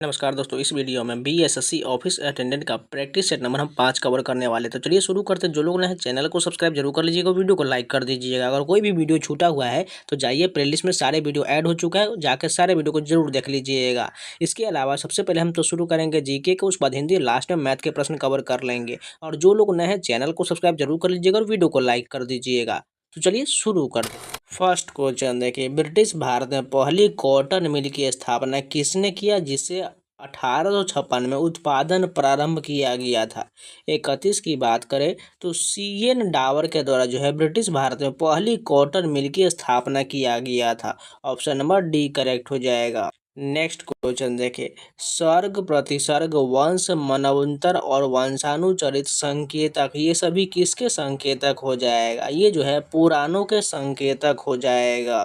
नमस्कार दोस्तों, इस वीडियो में बीएसएससी ऑफिस अटेंडेंट का प्रैक्टिस सेट नंबर हम 5 कवर करने वाले। तो चलिए शुरू करते हैं। जो लोग नए हैं चैनल को सब्सक्राइब जरूर कर लीजिएगा, वीडियो को लाइक कर दीजिएगा। अगर कोई भी वीडियो छूटा हुआ है तो जाइए प्लेलिस्ट में सारे वीडियो ऐड हो चुका है, जाकर सारे वीडियो को जरूर देख लीजिएगा। इसके अलावा सबसे पहले हम तो शुरू करेंगे जीके को, उसके बाद हिंदी, लास्ट में मैथ के प्रश्न कवर कर लेंगे। और जो लोग नए हैं चैनल को सब्सक्राइब जरूर कर लीजिएगा और वीडियो को लाइक कर दीजिएगा। तो चलिए शुरू करते हैं। फर्स्ट क्वेश्चन देखिए, ब्रिटिश भारत में पहली कॉटन मिल की स्थापना किसने किया, जिसे 1856 में उत्पादन प्रारंभ किया गया था। 31 की बात करें तो सीएन डावर के द्वारा जो है ब्रिटिश भारत में पहली कॉटन मिल की स्थापना किया गया था। ऑप्शन नंबर डी करेक्ट हो जाएगा। नेक्स्ट क्वेश्चन देखिए, सर्ग, प्रतिसर्ग, वंश, मनवंतर और वंशानुचरित संकेतक, ये सभी किसके संकेतक हो जाएगा? ये जो है पुराणों के संकेतक हो जाएगा।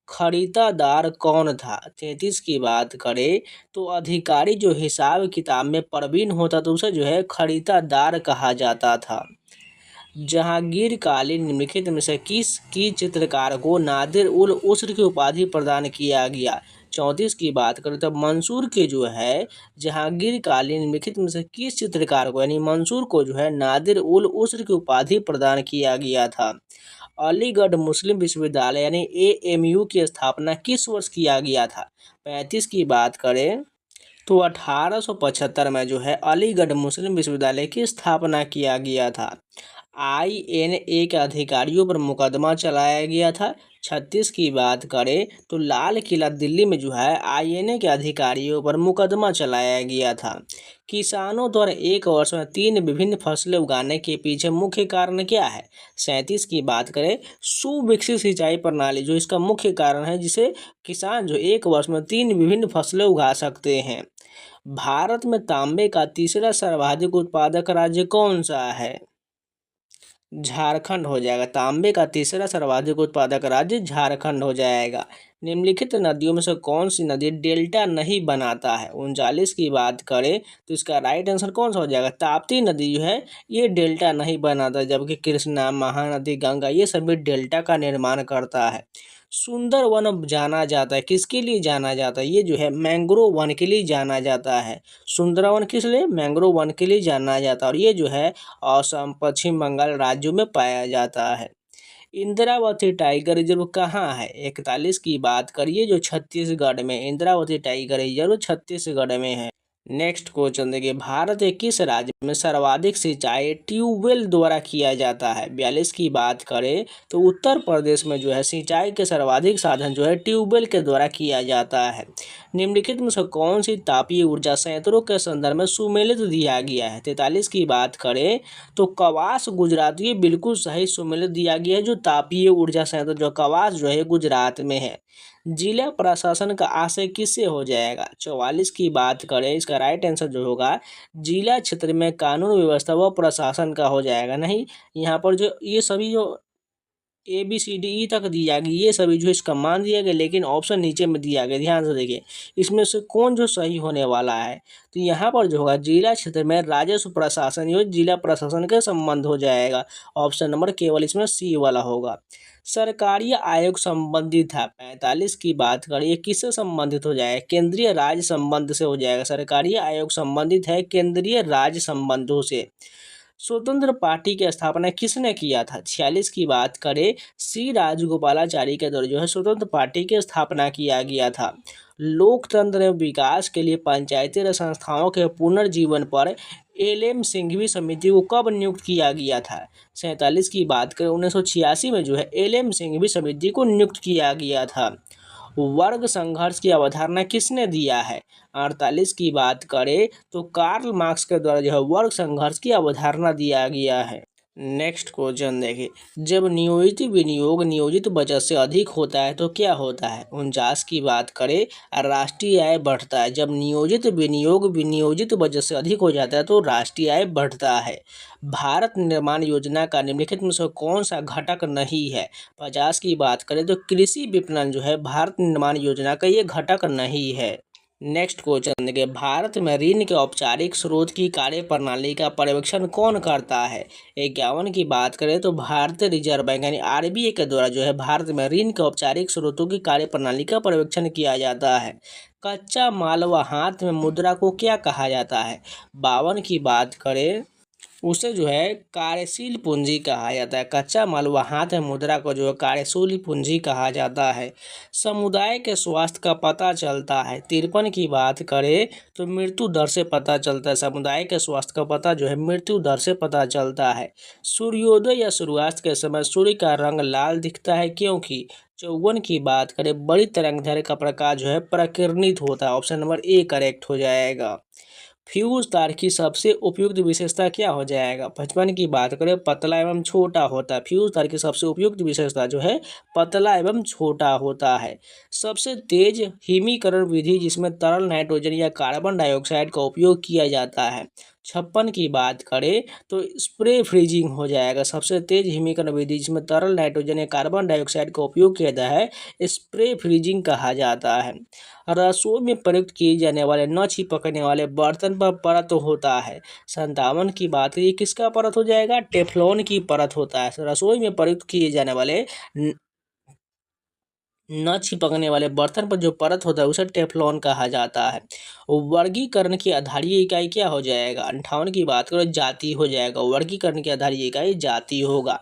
खरीदादार कौन था? 33 की बात करें तो अधिकारी जो हिसाब किताब में प्रवीण होता तो उसे जो है खरीदादार कहा जाता था। जहांगीर कालीन निम्नलिखित में से किस की चित्रकार को नादिर उल उस्र की उपाधि प्रदान किया गया? 34 की बात करें तो मंसूर के जो है जहांगीर कालीन निम्नलिखित में से किस चित्रकार को यानी मंसूर को जो है नादिर उल उस्र की उपाधि प्रदान किया गया था? अलीगढ़ मुस्लिम विश्वविद्यालय यानी एएमयू की स्थापना किस वर्ष किया गया था? 35 की बात करें तो 1875 में जो है अलीगढ़ मुस्लिम विश्वविद्यालय की स्थापना किया गया था। आईएनए के अधिकारियों पर मुकदमा चलाया गया था। 36 की बात करें तो लाल किला दिल्ली में जो है आईएनए के अधिकारियों पर मुकदमा चलाया गया था। किसानों द्वारा एक वर्ष में 3 विभिन्न फसलें उगाने के पीछे मुख्य कारण क्या है? 37 की बात करें, सुविकसित सिंचाई प्रणाली जो इसका मुख्य कारण है, जिसे किसान जो एक वर्ष में 3 विभिन्न फसलें उगा सकते हैं। भारत में तांबे का तीसरा सर्वाधिक उत्पादक राज्य कौन सा है? झारखंड हो जाएगा। तांबे का तीसरा सर्वाधिक उत्पादक राज्य झारखंड हो जाएगा। निम्नलिखित नदियों में से कौन सी नदी डेल्टा नहीं बनाता है? 39 की बात करें तो इसका राइट आंसर कौन सा हो जाएगा? ताप्ती नदी जो है ये डेल्टा नहीं बनाता, जबकि कृष्णा, महानदी, गंगा ये सभी डेल्टा का निर्माण करता है। सुंदर वन जाना जाता है, किसके लिए जाना जाता है? ये जो है मैंग्रोव वन के लिए जाना जाता है। सुंदरवन किस लिए? मैंग्रोव वन के लिए जाना जाता है। और ये जो है असम, पश्चिम बंगाल राज्यों में पाया जाता है। इंद्रावती टाइगर रिजर्व कहाँ है? 41 की बात करिए जो छत्तीसगढ़ में, इंद्रावती टाइगर रिजर्व छत्तीसगढ़ में है। नेक्स्ट क्वेश्चन देखिए, भारत के किस राज्य में सर्वाधिक सिंचाई ट्यूबवेल द्वारा किया जाता है? 42 की बात करें तो उत्तर प्रदेश में जो है सिंचाई के सर्वाधिक साधन जो है ट्यूबवेल के द्वारा किया जाता है। निम्नलिखित में से कौन सी तापीय ऊर्जा संयंत्रों के संदर्भ में सुमेलित दिया गया है? 43 की बात करें तो कवास गुजरात, ये बिल्कुल सही सुमेलित दिया गया है। जो तापीय ऊर्जा संयंत्र जो कवास जो है गुजरात में है। जिला प्रशासन का आशय किससे हो जाएगा? 44 की बात करें, इसका राइट आंसर जो होगा जिला क्षेत्र में कानून व्यवस्था व प्रशासन का हो जाएगा। नहीं, यहाँ पर जो ये सभी जो ABCDE तक दिया गया, ये सभी जो इसका मान दिया गया, लेकिन ऑप्शन नीचे में दिया गया। ध्यान से देखिए इसमें से कौन जो सही होने वाला है। तो यहाँ पर जो होगा जिला क्षेत्र में राजस्व प्रशासन, ये जिला प्रशासन के संबंध हो जाएगा। ऑप्शन नंबर केवल इसमें सी वाला होगा। सरकारी आयोग संबंधित है। 45 की बात करिए किससे संबंधित हो जाएगा? केंद्रीय राज्य संबंध से हो जाएगा। सरकारी आयोग संबंधित है केंद्रीय राज्य संबंधों से। स्वतंत्र पार्टी की स्थापना किसने किया था? 46 की बात करें सी राजगोपालाचारी के द्वारा जो है स्वतंत्र पार्टी की स्थापना किया गया था। लोकतंत्र एवं विकास के लिए पंचायती राज संस्थाओं के पुनर्जीवन पर LM सिंघवी समिति को कब नियुक्त किया गया था? 47 की बात करें 1986 में जो है LM सिंघवी समिति को नियुक्त किया गया था। वर्ग संघर्ष की अवधारणा किसने दिया है? 48 की बात करें तो कार्ल मार्क्स के द्वारा जो है वर्ग संघर्ष की अवधारणा दिया गया है। नेक्स्ट क्वेश्चन देखिए, जब नियोजित विनियोग नियोजित बचत से अधिक होता है तो क्या होता है? 49 की बात करें राष्ट्रीय आय बढ़ता है। जब नियोजित विनियोग विनियोजित बचत से अधिक हो जाता है तो राष्ट्रीय आय बढ़ता है। भारत निर्माण योजना का निम्नलिखित में से कौन सा घटक नहीं है? 50 की बात करें तो कृषि विपणन जो है भारत निर्माण योजना का ये घटक नहीं है। नेक्स्ट क्वेश्चन देखिए, भारत में ऋण के औपचारिक स्रोत की कार्यप्रणाली का पर्यवेक्षण कौन करता है। 51 की बात करें तो भारतीय रिजर्व बैंक यानी आरबीआई के द्वारा जो है भारत में ऋण के औपचारिक स्रोतों की कार्यप्रणाली का पर्यवेक्षण किया जाता है। कच्चा माल व हाथ में मुद्रा को क्या कहा जाता है। 52 की बात करें उसे जो है कार्यशील पूंजी कहा जाता है। कच्चा माल व हाथ में मुद्रा को जो है कार्यशील पूंजी कहा जाता है। समुदाय के स्वास्थ्य का पता चलता है। 53 की बात करें तो मृत्यु दर से पता चलता है। समुदाय के स्वास्थ्य का पता जो है मृत्यु दर से पता चलता है। सूर्योदय या सूर्यास्त के समय सूर्य का रंग लाल दिखता है क्योंकि। 54 की बात करें बड़ी तरंगदैर्घ्य का प्रकाश जो है प्रकिरणित होता है। ऑप्शन नंबर ए करेक्ट हो जाएगा। फ्यूज तार की सबसे उपयुक्त विशेषता क्या हो जाएगा। 55 की बात करें पतला एवं छोटा होता है। फ्यूज तार की सबसे उपयुक्त विशेषता जो है पतला एवं छोटा होता है। सबसे तेज हिमीकरण विधि जिसमें तरल नाइट्रोजन या कार्बन डाइऑक्साइड का उपयोग किया जाता है। 56 की बात करें तो स्प्रे फ्रीजिंग हो जाएगा। सबसे तेज हिमीकरण विधि जिसमें तरल नाइट्रोजन या कार्बन डाइऑक्साइड का उपयोग किया जाता है स्प्रे फ्रीजिंग कहा जाता है। रसोई में प्रयुक्त किए जाने वाले न चिपकने वाले बर्तन पर परत होता है। 57 की बात करिए किसका परत हो जाएगा, टेफ्लॉन की परत होता है। रसोई में प्रयुक्त किए जाने वाले न चिपकने वाले बर्तन पर जो परत होता है उसे टेफ्लॉन कहा जाता है। वर्गीकरण की आधारीय इकाई क्या हो जाएगा। 58 की बात करो जाति हो जाएगा। वर्गीकरण की आधारीय इकाई जाति होगा।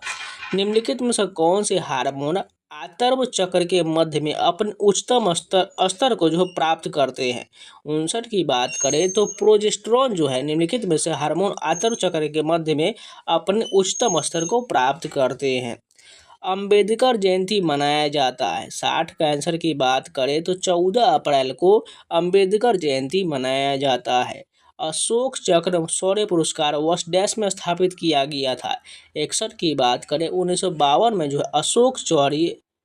निम्नलिखित में से कौन से हार्मोन आतर्व चक्र के मध्य में अपने उच्चतम स्तर को जो प्राप्त करते हैं। 59 की बात करें तो प्रोजेस्टेरॉन जो है निम्नलिखित में से हार्मोन आतर्व चक्र के मध्य में अपने उच्चतम स्तर को प्राप्त करते हैं। अंबेडकर जयंती मनाया जाता है। 60 का आंसर की बात करें तो 14 अप्रैल को अंबेडकर जयंती मनाया जाता है। अशोक चक्र शौर्य पुरस्कार वर्ष डैश में स्थापित किया गया था। 61 की बात करें 1952 में जो है अशोक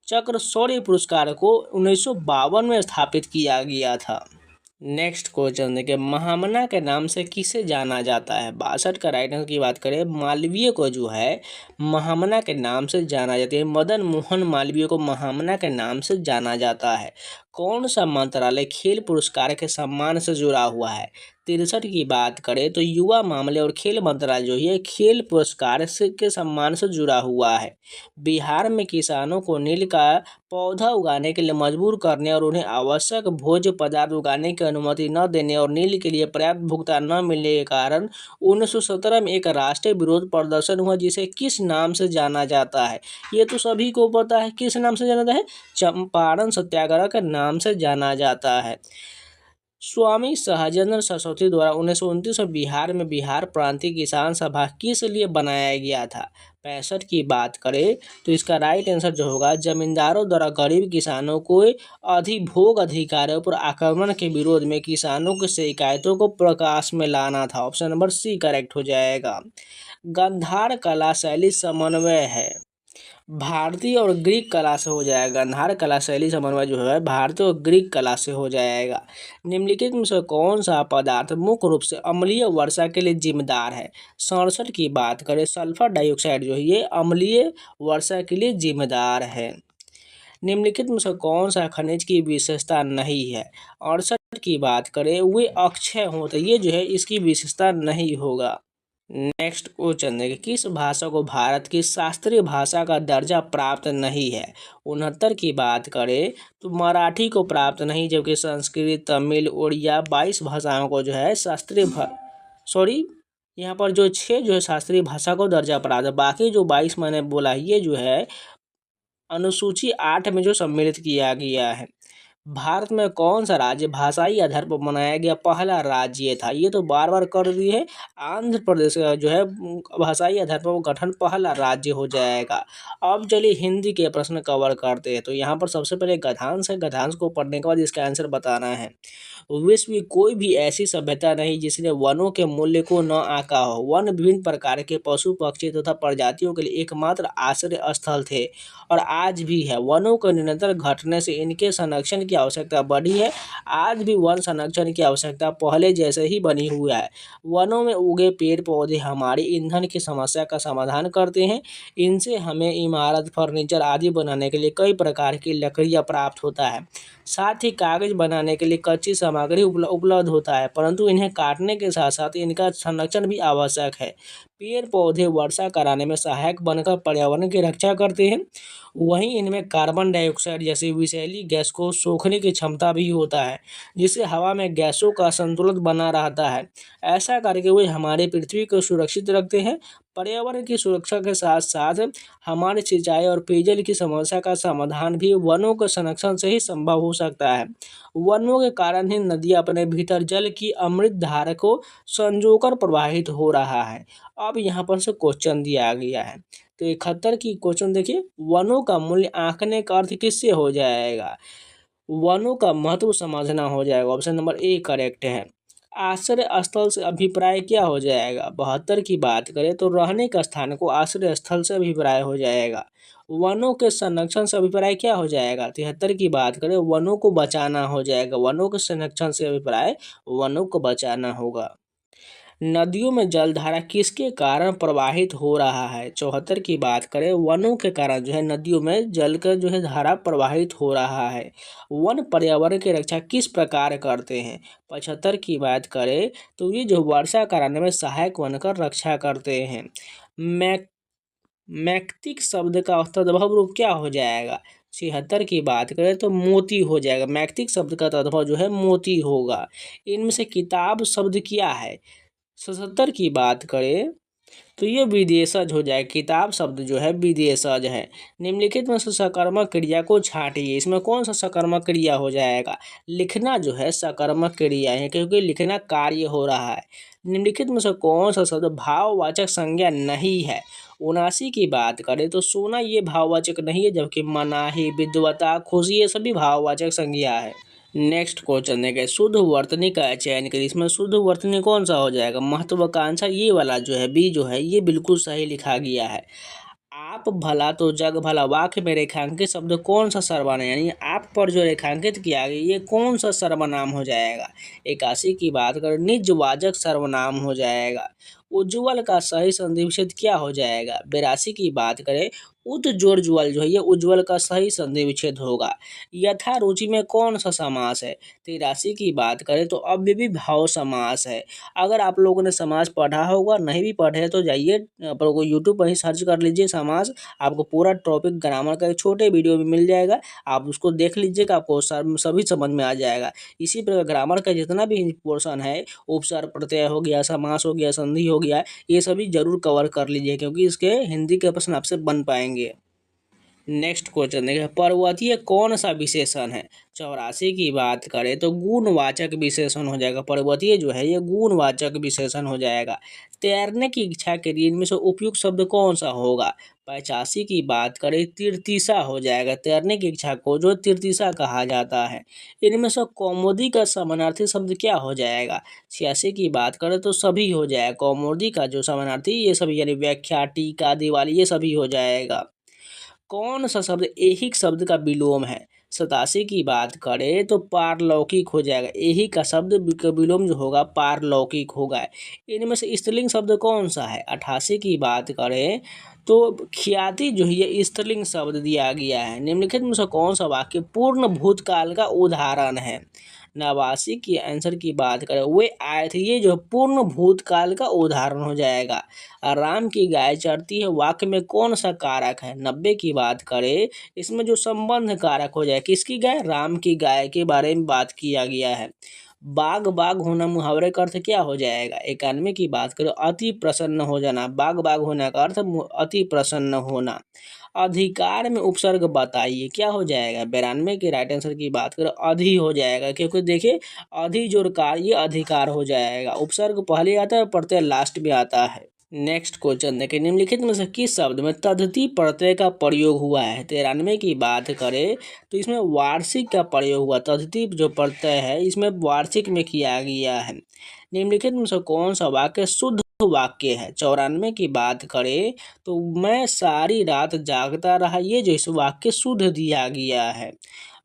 चक्र शौर्य पुरस्कार को 1952 में स्थापित किया गया था। नेक्स्ट क्वेश्चन देखिए, महामना के नाम से किसे जाना जाता है। 62 का राइट आंसर की बात करें मालवीय को जो है महामना के नाम से जाना जाता है। मदन मोहन मालवीय को महामना के नाम से जाना जाता है। कौन सा मंत्रालय खेल पुरस्कार के सम्मान से जुड़ा हुआ है। 63 की बात करें तो युवा मामले और खेल मंत्रालय जो है खेल पुरस्कार के सम्मान से जुड़ा हुआ है। बिहार में किसानों को नील का पौधा उगाने के लिए मजबूर करने और उन्हें आवश्यक भोज्य पदार्थ उगाने की अनुमति न देने और नील के लिए पर्याप्त भुगतान न मिलने के कारण 1917 में एक राष्ट्रीय विरोध प्रदर्शन हुआ जिसे किस नाम से जाना जाता है। ये तो सभी को पता है किस नाम से जाना जाता है, चंपारण सत्याग्रह के नाम से जाना जाता है। स्वामी सहजानंद सरस्वती द्वारा 1929 में बिहार में बिहार प्रांतीय किसान सभा किस लिए बनाया गया था। 65 की बात करें तो इसका राइट आंसर जो होगा जमींदारों द्वारा गरीब किसानों को अधिभोग अधिकारों पर आक्रमण के विरोध में किसानों की शिकायतों को प्रकाश में लाना था। ऑप्शन नंबर सी करेक्ट हो जाएगा। गांधार कला शैली समन्वय है भारतीय और ग्रीक कला से हो जाएगा। गांधार कला शैली समन्वय जो है भारतीय और ग्रीक कला से हो जाएगा। निम्नलिखित में से कौन सा पदार्थ मुख्य रूप से अम्लीय वर्षा के लिए जिम्मेदार है। 67 की बात करें सल्फर डाइऑक्साइड जो है ये अम्लीय वर्षा के लिए जिम्मेदार है। निम्नलिखित में से कौन सा खनिज की विशेषता नहीं है। 68 की बात करें वे अक्षय होते ये जो है इसकी विशेषता नहीं होगा। नेक्स्ट क्वेश्चन देखिए, किस भाषा को भारत की शास्त्रीय भाषा का दर्जा प्राप्त नहीं है। 69 की बात करें तो मराठी को प्राप्त नहीं जबकि संस्कृत तमिल उड़िया 22 भाषाओं को जो है यहाँ पर जो 6 जो है शास्त्रीय भाषा को दर्जा प्राप्त है। बाकी जो 22 मैंने बोला ये जो है अनुसूची 8 में जो सम्मिलित किया गया है। भारत में कौन सा राज्य भाषाई आधार पर बनाया गया पहला राज्य था। ये तो बार बार कर दिए है। आंध्र प्रदेश का जो है भाषाई आधार पर गठन पहला राज्य हो जाएगा। अब चलिए हिंदी के प्रश्न कवर करते हैं। तो यहाँ पर सबसे पहले गद्यांश है। गद्यांश को पढ़ने के बाद इसका आंसर बताना है। विश्व की कोई भी ऐसी सभ्यता नहीं जिसने वनों के मूल्य को न आंका हो। वन विभिन्न प्रकार के पशु पक्षी तथा प्रजातियों के लिए एकमात्र आश्रय स्थल थे और आज भी है। वनों के निरंतर घटने से इनके संरक्षण की आवश्यकता बढ़ी है। आज भी वन संरक्षण की आवश्यकता पहले जैसे ही बनी हुआ है। वनों में उगे पेड़ पौधे हमारी ईंधन की समस्या का समाधान करते हैं। इनसे हमें इमारत, फर्नीचर आदि बनाने के लिए कई प्रकार की लकड़ियाँ प्राप्त होता है। साथ ही कागज बनाने के लिए कच्ची सामग्री उपलब्ध होता है, परंतु इन्हें काटने के साथ साथ इनका संरक्षण भी आवश्यक है। पेड़ पौधे वर्षा कराने में सहायक बनकर पर्यावरण की रक्षा करते हैं। वहीं इनमें कार्बन डाइऑक्साइड जैसी विषैली गैस को सोखने की क्षमता भी होता है, जिससे हवा में गैसों का संतुलन बना रहता है। ऐसा करके वे हमारी पृथ्वी को सुरक्षित रखते हैं। पर्यावरण की सुरक्षा के साथ साथ हमारी सिंचाई और पेयजल की समस्या का समाधान भी वनों के संरक्षण से ही संभव हो सकता है। वनों के कारण ही नदियाँ अपने भीतर जल की अमृत धारा को संजोकर प्रवाहित हो रहा है। अब यहाँ पर से क्वेश्चन दिया गया है, तो 71 की क्वेश्चन देखिए, वनों का मूल्य आंकने का अर्थ किससे हो जाएगा? वनों का महत्व समझना हो जाएगा। ऑप्शन नंबर ए करेक्ट है। आश्रय स्थल से अभिप्राय क्या हो जाएगा? 72 की बात करें तो रहने का स्थान को आश्रय स्थल से अभिप्राय हो जाएगा। वनों के संरक्षण से अभिप्राय क्या हो जाएगा? 73 की बात करें वनों को बचाना हो जाएगा। वनों के संरक्षण से अभिप्राय वनों को बचाना होगा। नदियों में जलधारा किसके कारण प्रवाहित हो रहा है? 74 की बात करें वनों के कारण जो है नदियों में जल का जो है धारा प्रवाहित हो रहा है। वन पर्यावरण की रक्षा किस प्रकार करते हैं? 75 की बात करें तो ये जो वर्षा कराने में सहायक बनकर रक्षा करते हैं। मैक्तिक शब्द का तद्भव रूप क्या हो जाएगा? 76 की बात करें तो मोती हो जाएगा। मैक्तिक शब्द का तद्भव जो है मोती होगा। इनमें से किताब शब्द क्या है? 77 की बात करें तो ये विदेशज हो जाए। किताब शब्द जो है विदेशज है। निम्नलिखित में से सकर्मक क्रिया को छांटिए। इसमें कौन सा सकर्मक क्रिया हो जाएगा? लिखना जो है सकर्मक क्रिया है, क्योंकि लिखना कार्य हो रहा है। निम्नलिखित में से कौन सा शब्द भाववाचक संज्ञा नहीं है? 79 की बात करें तो सोना ये भाववाचक नहीं है, जबकि मनाही, विद्वता, खुशी ये सभी भाववाचक संज्ञा है। नेक्स्ट क्वेश्चन देखें, शुद्ध वर्तनी का चयन करिए। इसमें शुद्ध वर्तनी कौन सा हो जाएगा? महत्वाकांक्षा ये वाला जो है बी जो है ये बिल्कुल सही लिखा गया है। आप भला तो जग भला वाक्य में रेखांकित शब्द कौन सा सर्वनाम, यानी आप पर जो रेखांकित किया गया ये कौन सा सर्वनाम हो जाएगा? 81 की बात करें निजवाचक सर्वनाम हो जाएगा। उज्ज्वल का सही संधि विच्छेद क्या हो जाएगा? 82 की बात करें उज्ज्वल जो है ये उज्ज्वल का सही संधि विच्छेद होगा। यथारुचि में कौन सा समास है? 83 की बात करें तो अव्ययीभाव समास है। अगर आप लोगों ने समास पढ़ा होगा, नहीं भी पढ़े तो जाइए आप लोग यूट्यूब पर ही सर्च कर लीजिए समास, आपको पूरा टॉपिक ग्रामर का एक छोटे वीडियो में मिल जाएगा। आप उसको देख लीजिएगा, आपको सभी समझ में आ जाएगा। इसी प्रकार ग्रामर का जितना भी पोर्शन है, उपसर्ग प्रत्यय हो गया, समास हो गया, संधि हो गया, ये सभी जरूर कवर कर लीजिए, क्योंकि इसके हिंदी के प्रश्न आपसे बन पाएंगे। नेक्स्ट क्वेश्चन देखिए, पर्वतीय कौन सा विशेषण है? 84 की बात करें तो गुणवाचक विशेषण हो जाएगा। पर्वतीय जो है ये गुणवाचक विशेषण हो जाएगा। तैरने की इच्छा के लिए इनमें से उपयुक्त शब्द कौन सा होगा? 85 की बात करें तीर्थीसा हो जाएगा। तैरने की इच्छा को जो तीर्थीसा कहा जाता है। इनमें से कौमुदी का समानार्थी शब्द क्या हो जाएगा? 86 की बात करें तो सभी हो जाएगा। कौमुदी का जो समानार्थी ये सभी, यानी व्याख्या, टीका, दिवाली ये सभी हो जाएगा। कौन सा शब्द ऐहिक शब्द का विलोम है? 87 की बात करें तो पारलौकिक हो जाएगा। ऐहिक का शब्द का विलोम जो होगा पारलौकिक होगा। इनमें से स्त्रीलिंग शब्द कौन सा है? 88 की बात करें तो ख्याति जो है ये स्त्रीलिंग शब्द दिया गया है। निम्नलिखित में से कौन सा वाक्य पूर्ण भूतकाल का उदाहरण है? 89 की आंसर की बात करें वे आए थे, ये जो पूर्ण भूतकाल का उदाहरण हो जाएगा। राम की गाय चरती है वाक्य में कौन सा कारक है? 90 की बात करें इसमें जो संबंध कारक हो जाए, किसकी गाय? राम की गाय के बारे में बात किया गया है। बाग बाग होना मुहावरे का अर्थ क्या हो जाएगा? 91 की बात करें अति प्रसन्न हो जाना। बाग बाग होने का अर्थ अति प्रसन्न होना। अधिकार में उपसर्ग बताइए क्या हो जाएगा? 92 के राइट आंसर की बात करें अधि हो जाएगा, क्योंकि देखिए अधि जोड़ कार्य अधिकार हो जाएगा। उपसर्ग पहले आता है, प्रत्यय लास्ट में आता है। नेक्स्ट क्वेश्चन देखिए, निम्नलिखित में से किस शब्द में तद्धित प्रत्यय का प्रयोग हुआ है। 93 की बात करें तो इसमें वार्षिक का प्रयोग हुआ। तद्धित जो प्रत्यय है इसमें वार्षिक में किया गया है। निम्नलिखित में से कौन सा वाक्य शुद्ध वाक्य है। 94 की बात करें तो मैं सारी रात जागता रहा, ये जो इस वाक्य शुद्ध दिया गया है।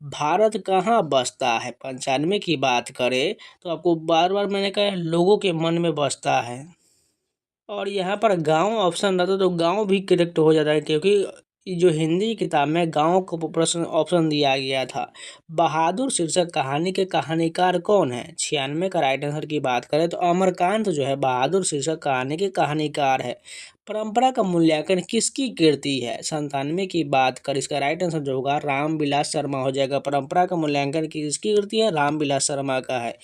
भारत कहाँ बसता है। 95 की बात करें तो आपको बार बार मैंने कहा लोगों के मन में बसता है। और यहाँ पर गांव ऑप्शन रहता तो गांव भी करेक्ट हो जाता है, क्योंकि जो हिंदी की किताब में गांव को प्रश्न ऑप्शन दिया गया था। बहादुर शीर्षक कहानी के कहानीकार कौन है। 96 का राइट आंसर की बात करें तो अमरकांत जो है बहादुर शीर्षक कहानी के कहानीकार है। परंपरा का मूल्यांकन किसकी कृति है। 97 की बात करें इसका राइट आंसर जो होगा रामविलास शर्मा हो जाएगा। परंपरा का मूल्यांकन किसकी कृति है, रामविलास शर्मा का है।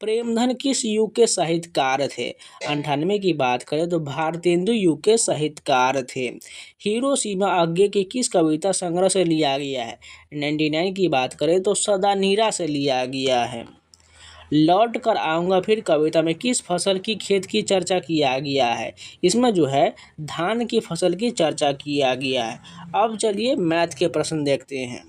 प्रेमधन किस युग के साहित्यकार थे। 98 की बात करें तो भारतेंदु युग के साहित्यकार थे। हिरोशिमा आज्ञे की किस कविता संग्रह से लिया गया है। 99 की बात करें तो सदानीरा से लिया गया है। लौट कर आऊँगा फिर कविता में किस फसल की खेत की चर्चा किया गया है। इसमें जो है धान की फसल की चर्चा किया गया है। अब चलिए मैथ के प्रश्न देखते हैं।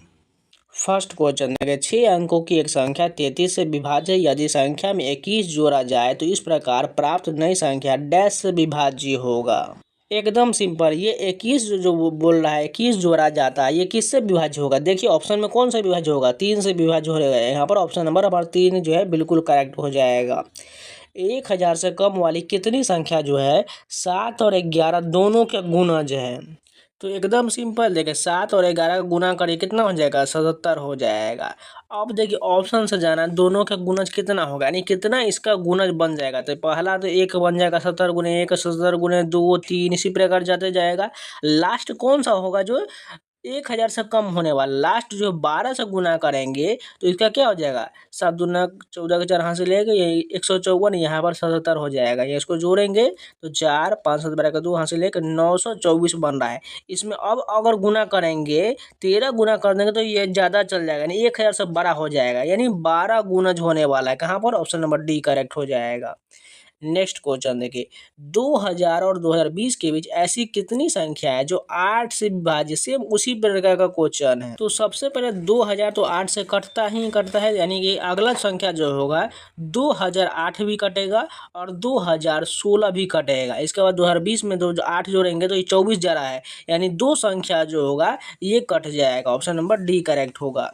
फर्स्ट क्वेश्चन देखिए, 6 अंकों की एक संख्या 33 से विभाज्य यदि संख्या में 21 जोड़ा जाए तो इस प्रकार प्राप्त नई संख्या डैश से विभाज्य होगा। एकदम सिंपल, ये 21 जो वो बोल रहा है 21 जोड़ा जाता है, ये किससे विभाज्य होगा। देखिए ऑप्शन में कौन सा विभाज्य होगा, 3 से विभाज्य हो जाएगा। यहाँ पर ऑप्शन नंबर हमारा 3 जो है बिल्कुल करेक्ट हो जाएगा। 1000 से कम वाली कितनी संख्या जो है 7 और 11 दोनों के गुणज है। तो एकदम सिंपल देखिए 7 और 11 का गुना करिए कितना हो जाएगा 77 हो जाएगा। अब देखिए ऑप्शन से जाना दोनों का गुणज कितना होगा, यानी कितना इसका गुणज बन जाएगा। तो पहला तो 1 बन जाएगा 70 गुने 1 70 गुने 2 3 इसी प्रकार जाते जाएगा। लास्ट कौन सा होगा जो 1000 से कम होने वाला, लास्ट जो 12 से गुना करेंगे तो इसका क्या हो जाएगा 7 दूना 14 के 4 हाथ से लेके ये 154, यहाँ पर 77 हो जाएगा। ये इसको जोड़ेंगे तो 4 5 7 12 का 2 हाथ से लेकर 924 बन रहा है। इसमें अब अगर गुना करेंगे 13 गुना कर देंगे तो ये ज़्यादा चल जाएगा, यानी 1000 से बड़ा हो जाएगा, यानी 12 गुणज होने वाला है। कहाँ पर, ऑप्शन नंबर डी करेक्ट हो जाएगा। नेक्स्ट क्वेश्चन देखिए, 2000 और 2020 के बीच ऐसी कितनी संख्या है जो 8 से विभाज्य। सेम उसी प्रकार का क्वेश्चन है। तो सबसे पहले 2000 तो 8 से कटता ही कटता है, यानी कि अगला संख्या जो होगा 2008 भी कटेगा और 2016 भी कटेगा। इसके बाद 2020 में 8 जोड़ेंगे तो ये 24 जा रहा है, यानी 2 संख्या जो होगा ये कट जाएगा। ऑप्शन नंबर डी करेक्ट होगा।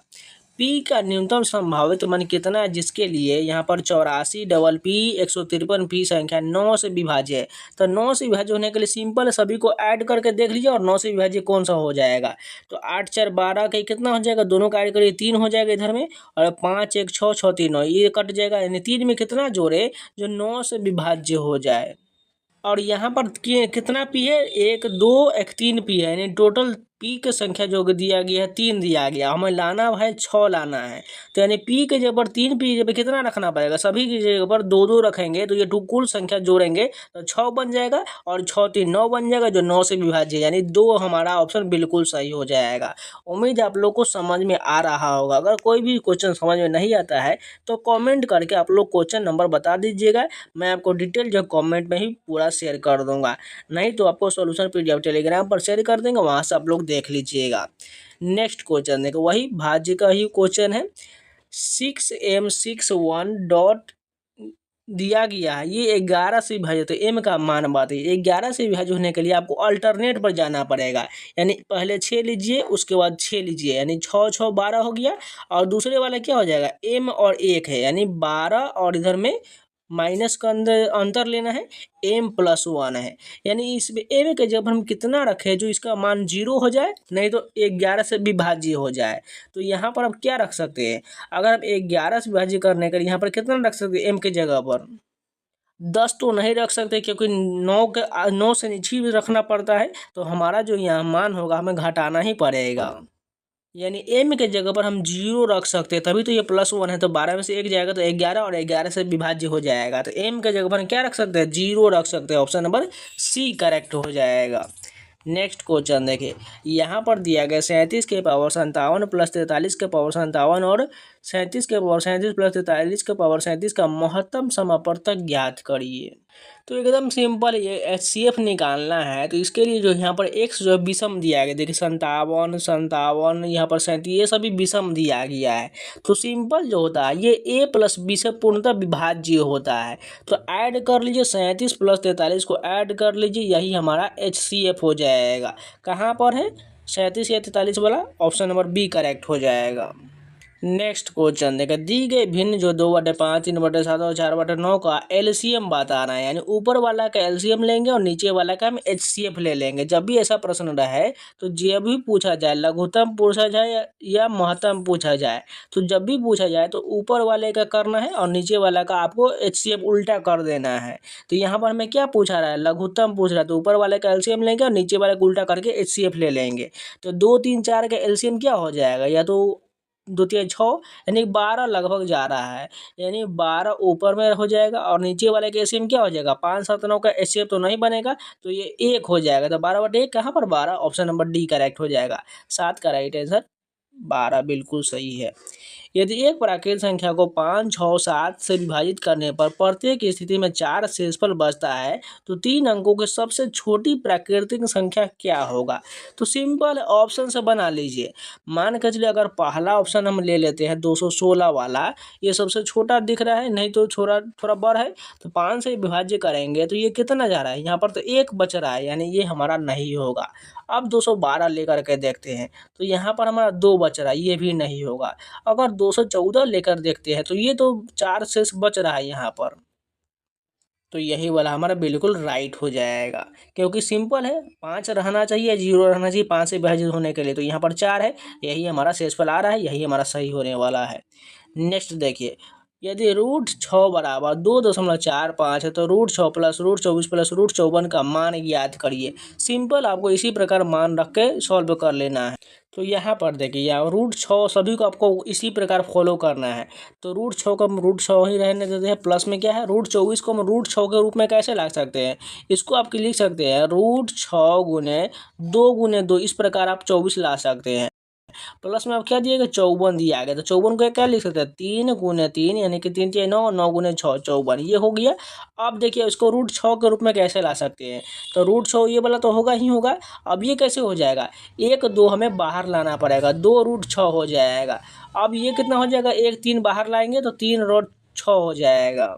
पी का न्यूनतम संभावित मान कितना है, जिसके लिए यहाँ पर 84 डबल पी 153 पी संख्या 9 से विभाज्य है। तो 9 से विभाज्य होने के लिए सिंपल सभी को ऐड करके देख लीजिए और 9 से विभाज्य कौन सा हो जाएगा। तो 8 4 12 का कितना हो जाएगा, दोनों का ऐड करिए 3 हो जाएगा इधर में, और 5 1 6 6 3 9 ये कट जाएगा, यानी 3 में कितना जोड़े जो 9 से विभाज्य हो जाए। और यहाँ पर कितना पी है, 1 2 1 3 पी है, यानी टोटल पी की संख्या जो दिया गया है 3 दिया गया, हमें लाना है 6 लाना है। तो यानी पी के जगह पर 3 पी जगह कितना रखना पड़ेगा, सभी की जगह पर 2 2 रखेंगे तो ये कुल संख्या जोड़ेंगे तो 6 बन जाएगा और 6 3 9 बन जाएगा, जो 9 से विभाज्य, यानी 2 हमारा ऑप्शन बिल्कुल सही हो जाएगा। उम्मीद आप लोग को समझ में आ रहा होगा। अगर कोई भी क्वेश्चन समझ में नहीं आता है तो कॉमेंट करके आप लोग क्वेश्चन नंबर बता दीजिएगा, मैं आपको डिटेल जो कॉमेंट में ही पूरा शेयर कर दूंगा। नहीं तो आपको सोल्यूशन PDF टेलीग्राम पर शेयर कर देंगे, वहाँ से आप लोग देख लीजिएगा। नेक्स्ट क्वेश्चन देखो, वही भाज्य का ही क्वेश्चन है। 6m61 डॉट दिया गया है, ये 11 से विभाजित, तो m का मान बताइए। 11 से विभाजित होने के लिए आपको अल्टरनेट पर जाना पड़ेगा, यानी पहले 6 लीजिए उसके बाद 6 लीजिए, यानी 6 6 12 हो गया। और दूसरे वाला क्या हो जाएगा, m और 1 है, यानी 12 और इधर में माइनस का अंदर अंतर लेना है, m+1 है, यानी इसमें m के जब हम कितना रखें जो इसका मान 0 हो जाए, नहीं तो 11 से विभाज्य हो जाए। तो यहाँ पर आप क्या रख सकते हैं, अगर आप 11 से विभाज्य करने के लिए यहाँ पर कितना रख सकते हैं, m के जगह पर 10 तो नहीं रख सकते, क्योंकि 9 से नीचे भी रखना पड़ता है, तो हमारा जो यहाँ मान होगा हमें घटाना ही पड़ेगा। यानी m के जगह पर हम 0 रख सकते हैं, तभी तो ये +1 है, तो 12 में से 1 जाएगा तो 11 और 11 से विभाज्य हो जाएगा। तो m के जगह पर हम क्या रख सकते हैं, 0 रख सकते हैं। ऑप्शन नंबर सी करेक्ट हो जाएगा। नेक्स्ट क्वेश्चन देखिए, यहाँ पर दिया गया 37 के पावर 57 + 43 के पावर 57 और 37 के पावर 37 प्लस 43 के पावर 37 का महत्तम समापवर्तक ज्ञात करिए। तो एकदम सिंपल, ये HCF निकालना है तो इसके लिए जो यहाँ पर x जो है विषम दिया गया, देखिए 57 57 यहाँ पर 37, ये सभी विषम दिया गया है। तो सिंपल जो होता है ये a प्लस b से पूर्णतः विभाज्य होता है। तो ऐड कर लीजिए 37 प्लस 43 को ऐड कर लीजिए, यही हमारा HCF हो जाएगा। कहाँ पर है 37 या 43 वाला, ऑप्शन नंबर बी करेक्ट हो जाएगा। नेक्स्ट क्वेश्चन देखा, दी गई भिन्न जो 2/5 3/7 और 4/9 का एलसीएम बताना है, यानी ऊपर वाला का एलसीएम लेंगे और नीचे वाला का हम एचसीएफ ले लेंगे। जब भी ऐसा प्रश्न रहे तो जब भी पूछा जाए लघुत्तम पूछा जाए या महत्तम पूछा जाए, तो जब भी पूछा जाए तो ऊपर वाले का करना है और नीचे वाला का आपको एचसीएफ उल्टा कर देना है। तो यहाँ पर हमें क्या पूछा रहा है, लघुत्तम पूछ रहा है, तो ऊपर वाले का एलसीएम लेंगे और नीचे वाले को उल्टा करके एचसीएफ ले लेंगे। तो 2 3 4 का एलसीएम क्या हो जाएगा, या तो 2 3 6, यानी 12 लगभग जा रहा है, यानी 12 ऊपर में हो जाएगा और नीचे वाले का एचसीएफ क्या हो जाएगा, 5 7 9 का एचसीएफ तो नहीं बनेगा, तो ये 1 हो जाएगा। तो 12/1 कहाँ पर 12, ऑप्शन नंबर डी करेक्ट हो जाएगा। 7 का राइट आंसर 12 बिल्कुल सही है। यदि एक प्राकृत संख्या को 5 6 7 से विभाजित करने पर प्रत्येक स्थिति में 4 शेषफल बचता है, तो 3 अंकों की सबसे छोटी प्राकृतिक संख्या क्या होगा। तो सिंपल ऑप्शन से बना लीजिए। मान के चलिए अगर पहला ऑप्शन हम ले लेते हैं 216 वाला, ये सबसे छोटा दिख रहा है, नहीं तो थोड़ा थोड़ा बड़ा है, तो 5 से विभाज्य करेंगे तो ये कितना जा रहा है, यहाँ पर तो 1 बच रहा है, यानी ये हमारा नहीं होगा। अब 212 लेकर के देखते हैं तो यहाँ पर हमारा 2 बच रहा है, ये भी नहीं होगा। अगर 214 लेकर देखते हैं तो ये तो 4 शेष बच रहा है यहाँ पर, तो यही वाला हमारा बिल्कुल राइट हो जाएगा, क्योंकि सिंपल है, 5 रहना चाहिए, 0 रहना चाहिए 5 से विभाजित होने के लिए, तो यहाँ पर 4 है, यही हमारा शेषफल आ रहा है, यही हमारा सही होने वाला है। नेक्स्ट देखिए, यदि √6 बराबर 2.45 है तो √6 प्लस √24 प्लस √54 का मान ज्ञात करिए। सिंपल, आपको इसी प्रकार मान रख के सॉल्व कर लेना है। तो यहाँ पर देखिए, यहाँ √6 सभी को आपको इसी प्रकार फॉलो करना है। तो √6 को हम √6 ही रहने देते हैं, प्लस में क्या है √24 को हम √6 के रूप में कैसे ला सकते हैं, इसको आप लिख सकते हैं √6 गुने 2 गुने 2, इस प्रकार आप 24 ला सकते हैं। प्लस में अब क्या दिएगा 54 दिया गया, तो 54 को क्या लिख सकते हैं 3 गुने 3, यानी कि 3 3 9, 9 गुने 6 54, ये हो गया। अब देखिए इसको √6 के रूप में कैसे ला सकते हैं, तो √6 ये वाला तो होगा ही होगा। अब ये कैसे हो जाएगा, 1 2 हमें बाहर लाना पड़ेगा, 2 √6 हो जाएगा। अब ये कितना हो जाएगा, 1 3 बाहर लाएंगे तो 3 √6 हो जाएगा।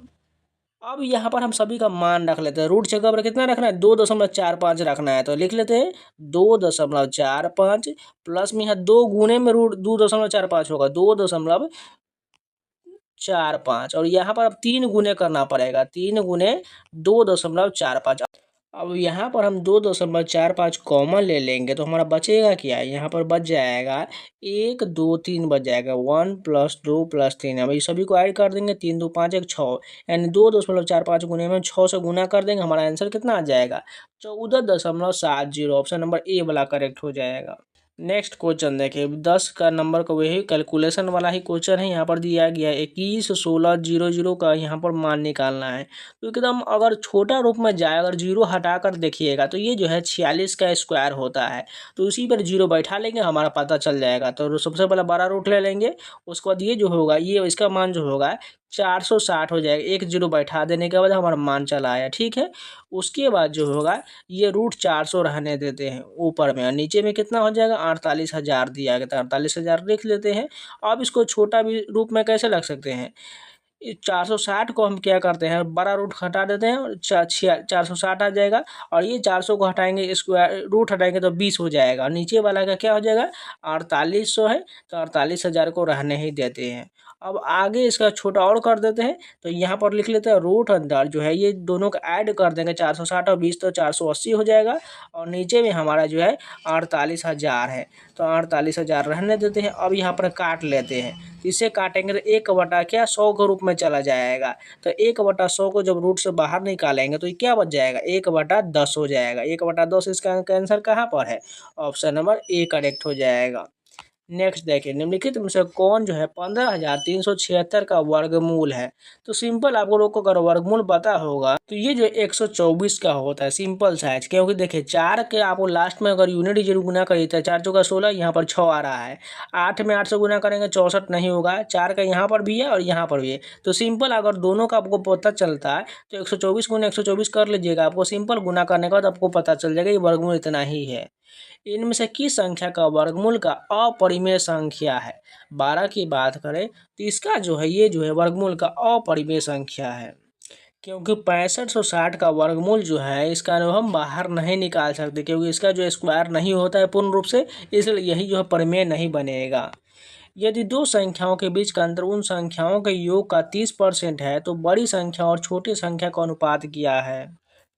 अब यहाँ पर हम सभी का मान रख लेते हैं, रूट जगह पर कितना रखना है 2.45 रखना है, तो लिख लेते हैं 2.45 प्लस में यहाँ 2 गुने में √2.45 होगा 2.45, और यहाँ पर अब 3 गुने करना पड़ेगा, 3 गुने 2.45। अब यहाँ पर हम 2.45 कॉमन ले लेंगे तो हमारा बचेगा क्या, यहाँ पर बच जाएगा 1 2 3 बच जाएगा, 1 + 2 + 3। अब ये सभी को ऐड कर देंगे, 3 2 5 1 6, यानी 2.45 गुने में 6 से गुना कर देंगे, हमारा आंसर कितना आ जाएगा 14.70, ऑप्शन नंबर ए वाला करेक्ट हो जाएगा। नेक्स्ट क्वेश्चन देखिए, 10 का नंबर का वही कैलकुलेशन वाला ही क्वेश्चन है। यहाँ पर दिया गया 21 16 00 का यहाँ पर मान निकालना है। तो एकदम अगर छोटा रूप में जाए, अगर 0 हटाकर देखिएगा तो ये जो है 46 का स्क्वायर होता है, तो उसी पर 0 बैठा लेंगे, हमारा पता चल जाएगा। तो सबसे पहले बड़ा रूट ले लेंगे, उसके बाद ये जो होगा, ये इसका मान जो होगा 460 हो जाएगा। 1 0 बैठा देने के बाद हमारा मान चला आया, ठीक है। उसके बाद जो होगा ये √400 रहने देते हैं ऊपर में, और नीचे में कितना हो जाएगा 48,000 दिया गया, तो 48,000 लिख लेते हैं। अब इसको छोटा भी रूप में कैसे रख सकते हैं, 460 को हम क्या करते हैं, बड़ा रूट हटा देते हैं और 460 आ जाएगा, और ये 400 को हटाएंगे, स्क्वायर रूट हटाएंगे तो 20 हो जाएगा। नीचे वाला का क्या हो जाएगा 4800 है, तो 48,000 को रहने ही देते हैं। अब आगे इसका छोटा और कर देते हैं, तो यहाँ पर लिख लेते हैं रूट अंदर जो है ये दोनों का ऐड कर देंगे, 460 और 20 तो 480 हो जाएगा, और नीचे में हमारा जो है 48,000 है, तो 48,000 रहने देते हैं। अब यहाँ पर काट लेते हैं, इसे काटेंगे तो 1/100 के रूप में चला जाएगा, तो 1/100 को जब रूट से बाहर निकालेंगे तो ये क्या बच जाएगा 1/10 हो जाएगा। 1/10 इसका आंसर कहाँ पर है, ऑप्शन नंबर ए करेक्ट हो जाएगा। नेक्स्ट देखिए, निम्नलिखित में से कौन जो है 15,376 का वर्गमूल है। तो सिंपल आप लोग को अगर वर्गमूल पता होगा तो ये जो 124 का होता है, सिंपल सा है। क्योंकि देखिए 4 के आपको लास्ट में अगर यूनिट जरूर गुना करिए तो 4 चौका 16, यहाँ पर 6 आ रहा है। 8 में 8 से गुना करेंगे 64 नहीं होगा। 4 का यहाँ पर भी है और यहाँ पर भी है। तो सिंपल अगर दोनों का आपको पता चलता है तो 124 गुना 124 कर लीजिएगा। आपको सिंपल गुना करने के बाद आपको पता चल जाएगा ये वर्गमूल इतना ही है। इनमें से किस संख्या का वर्गमूल का अपरिमेय संख्या है। 12 की बात करें तो इसका जो है ये जो है वर्गमूल का अपरिमेय संख्या है। क्योंकि 6560 का वर्गमूल जो है इसका हम बाहर नहीं निकाल सकते, क्योंकि इसका जो स्क्वायर नहीं होता है पूर्ण रूप से, इसलिए यही जो है परिमेय नहीं बनेगा। यदि दो संख्याओं के बीच का अंतर उन संख्याओं के योग का 30% है तो बड़ी संख्या और छोटी संख्या का अनुपात क्या है।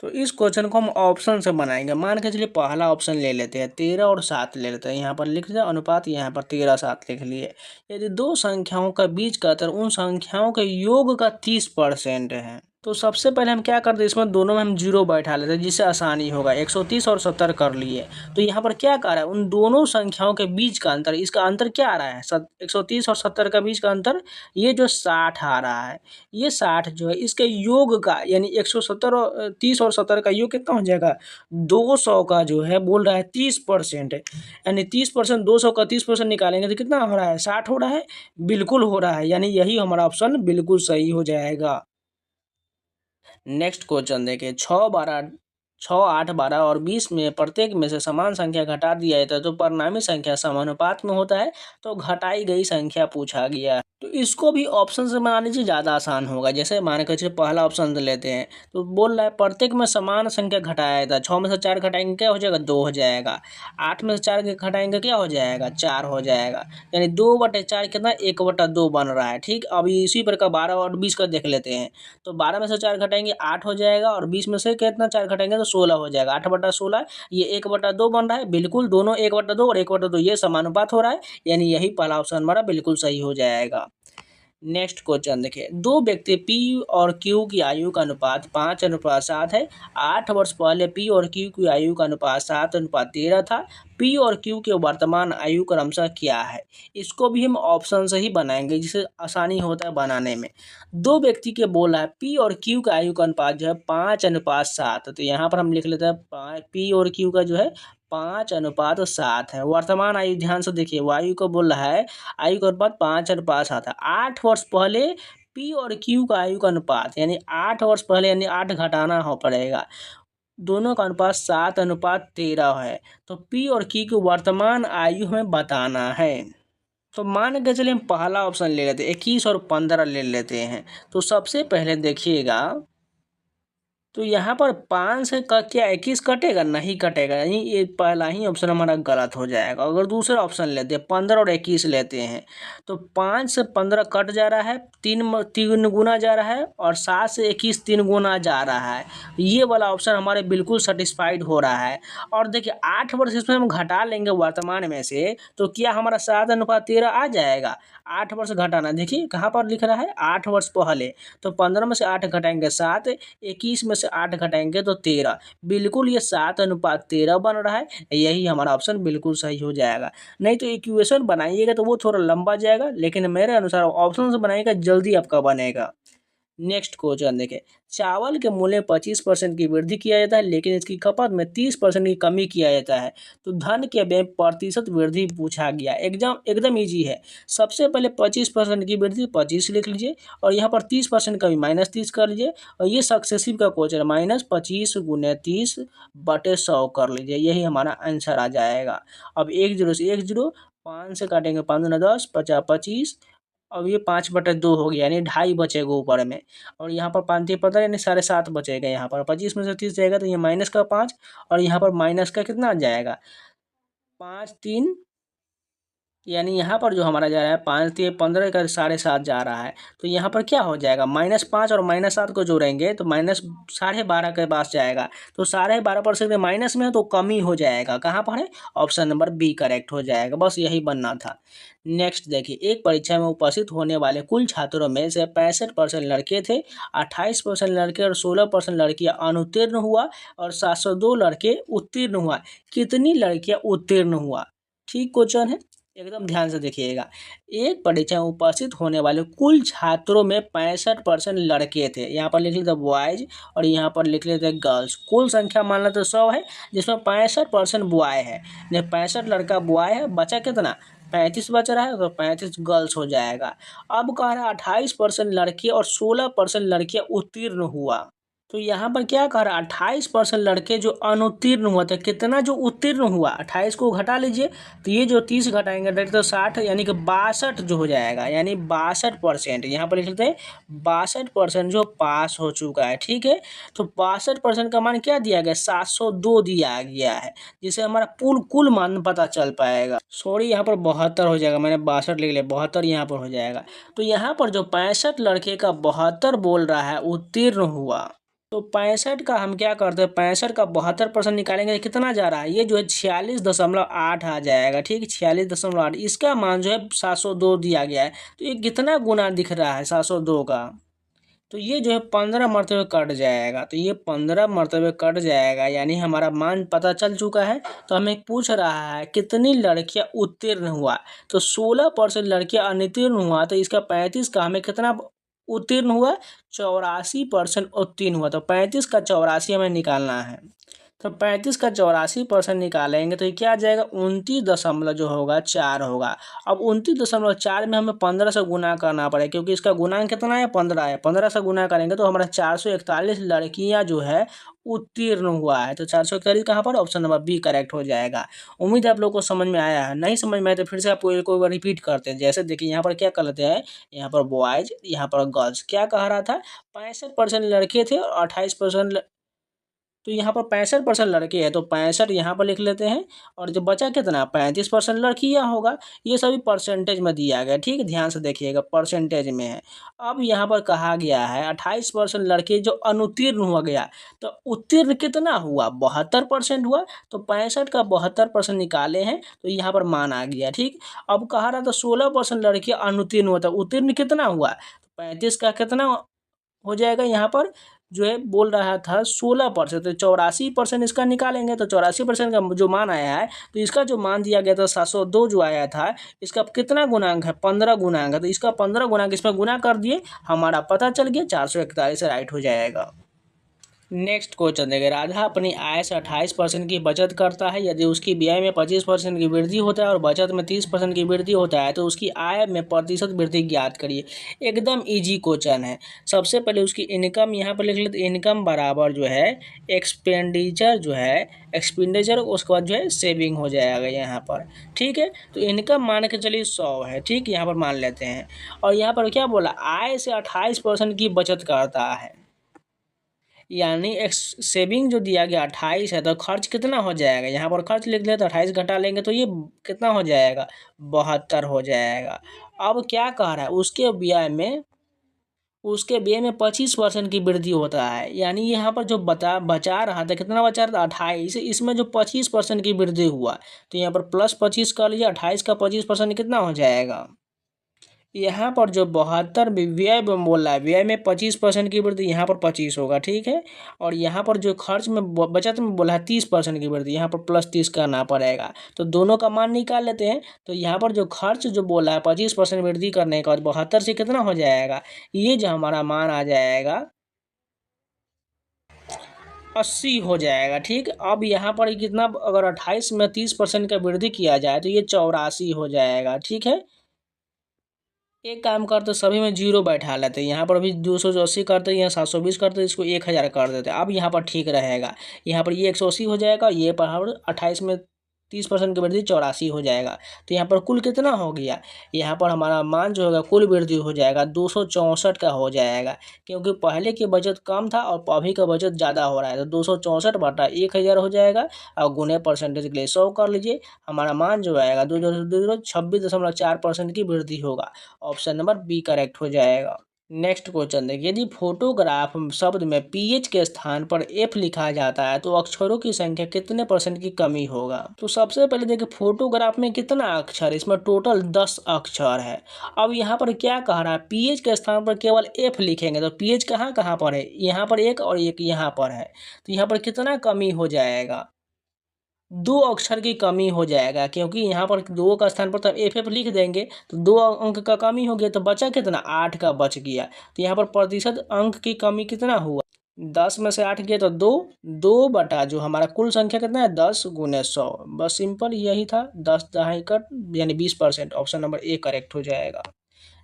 तो इस क्वेश्चन को हम ऑप्शन से बनाएंगे। मान के चलिए पहला ऑप्शन ले लेते हैं, 13 और 7 ले लेते हैं। यहाँ पर लिख दिया अनुपात, यहाँ पर 13-7 लिख लिए। यदि दो संख्याओं का बीच का अंतर उन संख्याओं के योग का 30% है तो सबसे पहले हम क्या करते हैं, इसमें दोनों में हम 0 बैठा लेते हैं जिससे आसानी होगा। 130 और 70 कर लिए। तो यहाँ पर क्या कर रहा है, उन दोनों संख्याओं के बीच का अंतर, इसका अंतर क्या आ रहा है 130 और 70 का बीच का अंतर, ये जो 60 आ रहा है। ये 60 जो है इसके योग का, यानी 170 और 30 और 70 का योग कितना हो जाएगा, 200 का जो है बोल रहा है 30%, यानी 30%, 200 का 30% निकालेंगे तो कितना हो रहा है, 60 हो रहा है। बिल्कुल हो रहा है, यानी यही हमारा ऑप्शन बिल्कुल सही हो जाएगा। नेक्स्ट क्वेश्चन देखिए, 6, 8, 12 और 20 में प्रत्येक में से समान संख्या घटा दिया जाता है तो परिणामी संख्या समानुपात में होता है। तो घटाई गई संख्या पूछा गया है। तो इसको भी ऑप्शन से बना लीजिए, ज़्यादा आसान होगा। जैसे मान के चलिए पहला ऑप्शन लेते हैं तो बोल रहा है प्रत्येक में समान संख्या घटाया जाता है। 6 में से 4 घटाएंगे क्या हो जाएगा, 2 हो जाएगा। 8 में से 4 घटाएंगे क्या हो जाएगा, 4 हो जाएगा। यानी 2/4 कितना, 1/2 बन रहा है। ठीक, अभी इसी प्रकार 12 और 20 का देख लेते हैं। तो 12 में से 4 घटाएंगे 8 हो जाएगा, और 20 में से कितना 4 घटाएंगे तो 16 हो जाएगा। 8/16 ये 1/2 बन रहा है। बिल्कुल दोनों 1/2 और 1/2 ये समानुपात हो रहा है, यानी यही पहला ऑप्शन हमारा बिल्कुल सही हो जाएगा। नेक्स्ट क्वेश्चन देखिए, दो व्यक्ति P और Q की आयु का अनुपात 5:7 है। 8 वर्ष पहले P और Q की आयु का अनुपात 7:13 था। P और Q के वर्तमान आयु क्रमशः क्या है। इसको भी हम ऑप्शन से ही बनाएंगे जिससे आसानी होता है बनाने में। दो व्यक्ति के बोला है P और Q का आयु का अनुपात जो है 5:7, तो यहाँ पर हम लिख लेते हैं P और Q का जो है 5:7 है। वर्तमान आयु ध्यान से देखिए, वायु को बोल रहा है आयु का अनुपात 5:7 है। 8 वर्ष पहले P और Q का आयु का अनुपात, यानी 8 वर्ष पहले, यानी 8 घटाना हो पड़ेगा। दोनों का अनुपात 7:13 है। तो P और Q की वर्तमान आयु हमें बताना है। तो मान के चलिए हम पहला ऑप्शन ले लेते हैं, 21 और 15 ले लेते हैं। तो सबसे पहले देखिएगा, तो यहाँ पर 5 से क्या 21 कटेगा, नहीं कटेगा, यानी ये पहला ही ऑप्शन हमारा गलत हो जाएगा। अगर दूसरा ऑप्शन लेते हैं 15 और 21 लेते हैं तो 5 से 15 कट जा रहा है, 3 गुना जा रहा है, और 7 से 21 3 गुना जा रहा है। ये वाला ऑप्शन हमारे बिल्कुल सेटिस्फाइड हो रहा है। और देखिए 8 वर्ष इसमें हम घटा लेंगे वर्तमान में से, तो क्या हमारा 7:13 आ जाएगा। 8 वर्ष घटाना, देखिए कहाँ पर लिख रहा है 8 वर्ष पहले, तो 15 में से 8 घटाएंगे 7, 21 में से 8 घटाएंगे तो 13। बिल्कुल ये 7:13 बन रहा है, यही हमारा ऑप्शन बिल्कुल सही हो जाएगा। नहीं तो इक्वेशन बनाइएगा तो वो थोड़ा लंबा जाएगा, लेकिन मेरे अनुसार ऑप्शन से बनाइएगा जल्दी आपका बनेगा। नेक्स्ट क्वेश्चन देखें, चावल के मूल्य में 25% की वृद्धि किया जाता है लेकिन इसकी खपत में 30% की कमी किया जाता है। तो धन के व्यय प्रतिशत वृद्धि पूछा गया। एकदम ईजी है। सबसे पहले 25% की वृद्धि 25 लिख लीजिए, और यहाँ पर 30% कमी -30 कर लीजिए, और ये सक्सेसिव का क्वेश्चन -25 × 30/100 कर लीजिए। यही हमारा आंसर आ जाएगा। अब 1 0 से 1 0, 5 से काटेंगे 5 × 10, 50 25, अब ये 5/2 हो गया, यानी 2.5 बचेगा ऊपर में, और यहाँ पर 5 × 15 यानी 7.5 बचेगा। यहाँ पर 25 में से 30 जाएगा तो ये माइनस का 5, और यहाँ पर माइनस का कितना आ जाएगा 5 3, यानी यहाँ पर जो हमारा जा रहा है 5 3 15 का 7.5 जा रहा है। तो यहाँ पर क्या हो जाएगा, -5 और -7 को जोड़ेंगे तो -12.5 के पास जाएगा। तो 12.5% माइनस में है तो कमी हो जाएगा। कहाँ पर है, ऑप्शन नंबर बी करेक्ट हो जाएगा। बस यही बनना था। नेक्स्ट देखिए, एक परीक्षा में उपस्थित होने वाले कुल छात्रों में से 65% लड़के थे, 28% लड़के और 16% लड़कियां अनुत्तीर्ण हुआ, और 702 लड़के उत्तीर्ण हुआ। कितनी लड़कियां उत्तीर्ण हुआ। ठीक क्वेश्चन है, एकदम ध्यान से देखिएगा। एक परीक्षा में उपस्थित होने वाले कुल छात्रों में 65% लड़के थे। यहाँ पर लिख लेते बॉयज और यहाँ पर लिख लेते गर्ल्स। कुल संख्या मान लो तो 100 है, जिसमें 65% बॉय है। 65 लड़का बॉय है, बचा कितना 35 बच रहा है, तो 35 गर्ल्स हो जाएगा। अब कह रहा है 28% लड़के और 16% लड़कियां उत्तीर्ण हुआ। तो यहाँ पर क्या कह रहा है 28% लड़के जो अनुत्तीर्ण हुआ था, कितना जो उत्तीर्ण हुआ 28 को घटा लीजिए, तो ये जो 30 घटाएंगे डायरेक्ट तो 60 यानी कि 62 जो हो जाएगा, यानी 62%। यहाँ पर लिख लेते हैं 62% जो पास हो चुका है। ठीक है, तो 62% का मान क्या दिया गया 702 दिया गया है, जिससे हमारा कुल मान पता चल पाएगा। सॉरी यहाँ पर 72 हो जाएगा, मैंने 62 लिख लिया, 72 यहाँ पर हो जाएगा। तो यहाँ पर जो 65 लड़के का 72 बोल रहा है उत्तीर्ण हुआ, तो 65 का हम क्या करते हैं 65 का 72% निकालेंगे तो कितना जा रहा है, ये जो है 46.8 आ जाएगा। ठीक है, 46.8, इसका मान जो है 702 दिया गया है। तो ये कितना गुना दिख रहा है 702 का, तो ये जो है 15 मरतबे कट जाएगा। तो ये 15 मरतबे कट जाएगा, यानी हमारा मान पता चल चुका है। तो हमें पूछ रहा है कितनी लड़कियां उत्तीर्ण हुआ, तो 16% लड़कियां अनुत्तीर्ण हुआ, तो इसका 35 का हमें कितना उत्तीर्ण हुआ 84% उत्तीर्ण हुआ। तो 35 का 84 हमें निकालना है। तो 35 का 84% निकालेंगे तो ये क्या आ जाएगा 29 जो होगा 4 होगा। अब 29.4 में हमें 15 से गुना करना पड़ेगा, क्योंकि इसका गुणांक कितना है 15 है। 15 से गुना करेंगे तो हमारा 441 लड़कियां जो है उत्तीर्ण हुआ है। तो 441 कहाँ पर, ऑप्शन नंबर बी करेक्ट हो जाएगा। उम्मीद है आप लोग को समझ में आया है। नहीं समझ में आया तो फिर से आपको एक बार रिपीट करते हैं। जैसे देखिए यहाँ पर क्या कर लेते हैं, यहाँ पर बॉयज, यहाँ पर गर्ल्स। क्या कह रहा था 65% लड़के थे और 28%, तो यहाँ पर 65% लड़के हैं, तो 65 यहाँ पर लिख लेते हैं। और जो बचा कितना 35% लड़कियाँ होगा। ये सभी परसेंटेज में दिया गया। ठीक है, ध्यान से देखिएगा परसेंटेज में है। अब यहाँ पर कहा गया है 28% लड़के जो अनुत्तीर्ण हुआ गया, तो उत्तीर्ण कितना हुआ 72% हुआ। तो 65 का 72% निकाले हैं, तो यहाँ पर मान आ गया। ठीक, अब कहा रहा था 16% लड़कियाँ अनुत्तीर्ण हुआ, तो उत्तीर्ण कितना हुआ, तो 35 का कितना हो जाएगा, यहाँ पर जो है बोल रहा था 16%, तो 84% इसका निकालेंगे। तो 84% का जो मान आया है, तो इसका जो मान दिया गया था 702 जो आया था, इसका कितना गुणांक है 15 गुणांक है। तो इसका 15 गुणांक इसमें गुना कर दिए, हमारा पता चल गया 441 राइट हो जाएगा। नेक्स्ट क्वेश्चन देंगे, राधा अपनी आय से 28% की बचत करता है। यदि उसकी व्यय में 25% की वृद्धि होता है और बचत में 30% की वृद्धि होता है, तो उसकी आय में प्रतिशत वृद्धि ज्ञात करिए। एकदम इजी क्वेश्चन है। सबसे पहले उसकी इनकम यहाँ पर लिख लेते, इनकम बराबर जो है एक्सपेंडिचर जो है एक्सपेंडिचर, उसके बाद जो है सेविंग हो जाएगा यहाँ पर। ठीक है, तो इनकम मान के चलिए 100 है। ठीक, यहाँ पर मान लेते हैं। और यहाँ पर क्या बोला, आय से 28% की बचत करता है, यानी सेविंग जो दिया गया 28 है, तो खर्च कितना हो जाएगा, यहाँ पर खर्च लिख ले तो 28 घटा लेंगे तो ये कितना हो जाएगा 72 हो जाएगा। अब क्या कह रहा है उसके व्यय में 25% की वृद्धि होता है, यानी यहाँ पर जो बचा रहा था, कितना बचा रहा था 28, इसमें जो 25% की वृद्धि हुआ, तो यहाँ पर प्लस 25 कर लीजिए, 28 का 25% कितना हो जाएगा। यहाँ पर जो 72 व्यय में बोल रहा है, व्यय में 25% की वृद्धि, यहाँ पर 25 होगा। ठीक है, और यहाँ पर जो खर्च में बचत में बोला है 30% की वृद्धि, यहाँ पर प्लस 30 करना पड़ेगा। तो दोनों का मान निकाल लेते हैं। तो यहाँ पर जो खर्च जो बोला है 25% वृद्धि करने का, 72 से कितना हो जाएगा, ये जो हमारा मान आ जाएगा 80 हो जाएगा। ठीक, अब यहाँ पर कितना, अगर 28 में 30% का वृद्धि किया जाए तो ये 84 हो जाएगा। ठीक है, एक काम करते सभी में जीरो बैठा लेते हैं। यहाँ पर अभी 280 करते हैं, यहाँ 720 करते हैं, इसको 1000 कर देते हैं। अब यहाँ पर ठीक रहेगा, यहाँ पर ये 180 हो जाएगा, ये पर 28 में 30% की वृद्धि 84 हो जाएगा। तो यहाँ पर कुल कितना हो गया, यहाँ पर हमारा मान जो होगा कुल वृद्धि हो जाएगा 264 का हो जाएगा, क्योंकि पहले की बचत कम था और अभी का बचत ज़्यादा हो रहा है। तो 264 बटा 1000 हो जाएगा, और गुने परसेंटेज के लिए 100 कर लीजिए, हमारा मान जो आएगा 26.4% की वृद्धि होगा। ऑप्शन नंबर बी करेक्ट हो जाएगा। नेक्स्ट क्वेश्चन देखिए, यदि फोटोग्राफ शब्द में पीएच के स्थान पर एफ लिखा जाता है तो अक्षरों की संख्या कितने परसेंट की कमी होगा। तो सबसे पहले देखिए फोटोग्राफ में कितना अक्षर, इसमें टोटल 10 अक्षर है। अब यहाँ पर क्या कह रहा है, पीएच के स्थान पर केवल एफ लिखेंगे, तो पीएच कहाँ कहाँ पर है, यहाँ पर एक और एक यहाँ पर है, तो यहाँ पर कितना कमी हो जाएगा, दो अक्षर की कमी हो जाएगा, क्योंकि यहाँ पर दो का स्थान पर तो एफ लिख देंगे तो दो अंक का कमी हो गया, तो बचा कितना 8 का बच गया। तो यहाँ पर प्रतिशत अंक की कमी कितना हुआ 10 में से 8 गया तो 2, 2 बटा जो हमारा कुल संख्या कितना है 10 गुने 100। बस सिंपल यही था, 10 दहाई कट यानी 20%। ऑप्शन नंबर ए करेक्ट हो जाएगा।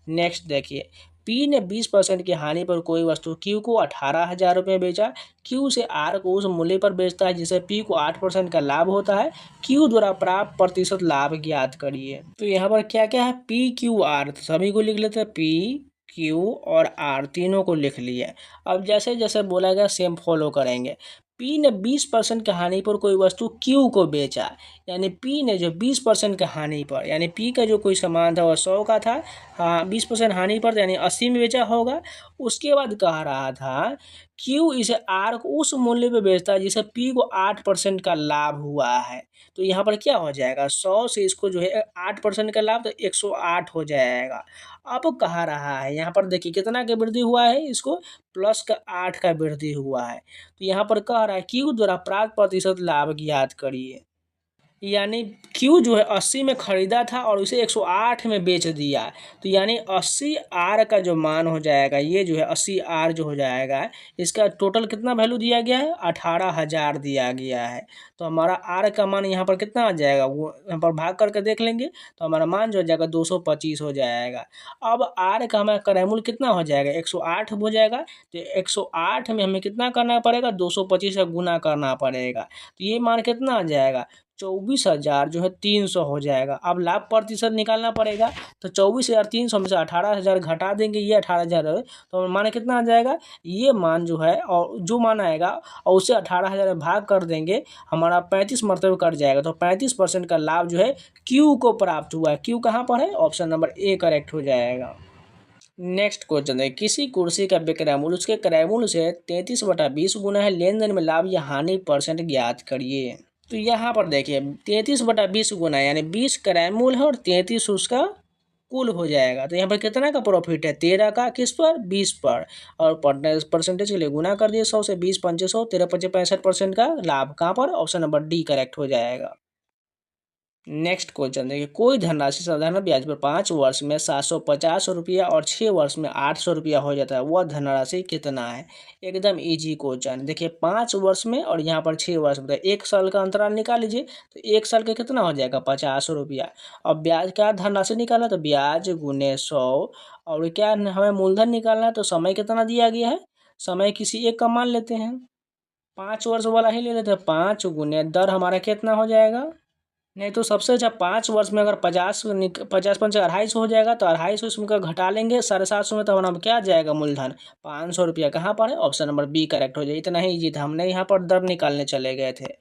नेक्स्ट देखिए, पी ने 20% की हानि पर कोई वस्तु क्यू को 18,000 रुपये बेचा। क्यू से आर को उस मूल्य पर बेचता है जिससे पी को 8% का लाभ होता है। क्यू द्वारा प्राप्त प्रतिशत लाभ ज्ञात करिए। तो यहाँ पर क्या क्या है, पी क्यू आर सभी को लिख लेते हैं, पी क्यू और आर तीनों को लिख लिए। अब जैसे जैसे बोला गया सेम फॉलो करेंगे। पी ने 20% की हानि पर कोई वस्तु क्यू को बेचा, यानी पी ने जो 20% की हानि पर, यानी पी का जो कोई सामान था वह 100 का था, हाँ 20% हानि पर यानी 80 में बेचा होगा। उसके बाद कह रहा था क्यू इसे आर को उस मूल्य पे बेचता है जिसे पी को 8% का लाभ हुआ है। तो यहाँ पर क्या हो जाएगा, 100 से इसको जो है 8% का लाभ, तो 108 हो जाएगा। अब कहा रहा है यहाँ पर देखिए कितना का वृद्धि हुआ है, इसको प्लस का 8 का वृद्धि हुआ है। तो यहाँ पर कह रहा है क्यू द्वारा प्राप्त प्रतिशत लाभ ज्ञात करिए। यानी क्यू जो है 80 में खरीदा था और उसे 108 में बेच दिया, तो यानी 80 आर का जो मान हो जाएगा, ये जो है 80 आर जो हो जाएगा, इसका टोटल कितना वैल्यू दिया गया है 18,000 दिया गया है। तो हमारा आर का मान यहाँ पर कितना आ जाएगा, वो यहाँ पर भाग करके देख लेंगे तो हमारा मान जो हो जाएगा 225 हो जाएगा। अब आर का हमारा क्रयमूल्य कितना हो जाएगा 108 हो जाएगा। तो 108 में हमें कितना करना पड़ेगा 225 का गुना करना पड़ेगा, तो ये मान कितना आ जाएगा 24,000 जो है 300 हो जाएगा। अब लाभ प्रतिशत निकालना पड़ेगा, तो 24,300 में से 18,000 घटा देंगे, ये 18,000 है, तो मान कितना आ जाएगा, ये मान जो है और जो मान आएगा और उससे 18,000 में भाग कर देंगे, हमारा 35 मरतबे कट जाएगा। तो 35% का लाभ जो है क्यू को प्राप्त हुआ है। क्यू कहाँ पर है, ऑप्शन नंबर ए करेक्ट हो जाएगा। नेक्स्ट क्वेश्चन है, किसी कुर्सी का विक्रय मूल्य उसके क्रय मूल्य से 33/20 गुना है, लेन देन में लाभ या हानि परसेंट ज्ञात करिए। तो यहाँ पर देखिए 33/20 गुना यानी 20 क्रय मूल्य है और 33 उसका कुल हो जाएगा। तो यहाँ पर कितना का प्रॉफिट है 13 का, किस पर 20 पर, और परसेंटेज के लिए गुना कर दिए 100 से, 20 पंचे 100, 13 पंचे 65% का लाभ कहाँ पर, ऑप्शन नंबर डी करेक्ट हो जाएगा। नेक्स्ट क्वेश्चन देखिए, कोई धनराशि साधारण ब्याज पर 5 वर्ष में 750 रुपया और 6 वर्ष में 800 रुपया हो जाता है, वह धनराशि कितना है। एकदम इजी क्वेश्चन। देखिए 5 वर्ष में और यहाँ पर 6 वर्ष में, 1 साल का अंतराल निकाल लीजिए, तो 1 साल का कितना हो जाएगा 50 रुपया। अब ब्याज का धनराशि निकालना, तो ब्याज गुने 100, और क्या हमें मूलधन निकालना है, तो समय कितना दिया गया है, समय किसी एक का मान लेते हैं, 5 वर्ष वाला ही ले लेते हैं, 5 गुने दर हमारा कितना हो जाएगा, नहीं तो सबसे अच्छा 5 वर्ष में अगर 50 पंचे 250 हो जाएगा, तो 250 इसमें का घटा लेंगे 750 में, तो हमारा क्या जाएगा मूलधन 500 रुपया। कहाँ पर है, ऑप्शन नंबर बी करेक्ट हो जाए। इतना ही इजी था, हमने यहाँ पर दर निकालने चले गए थे।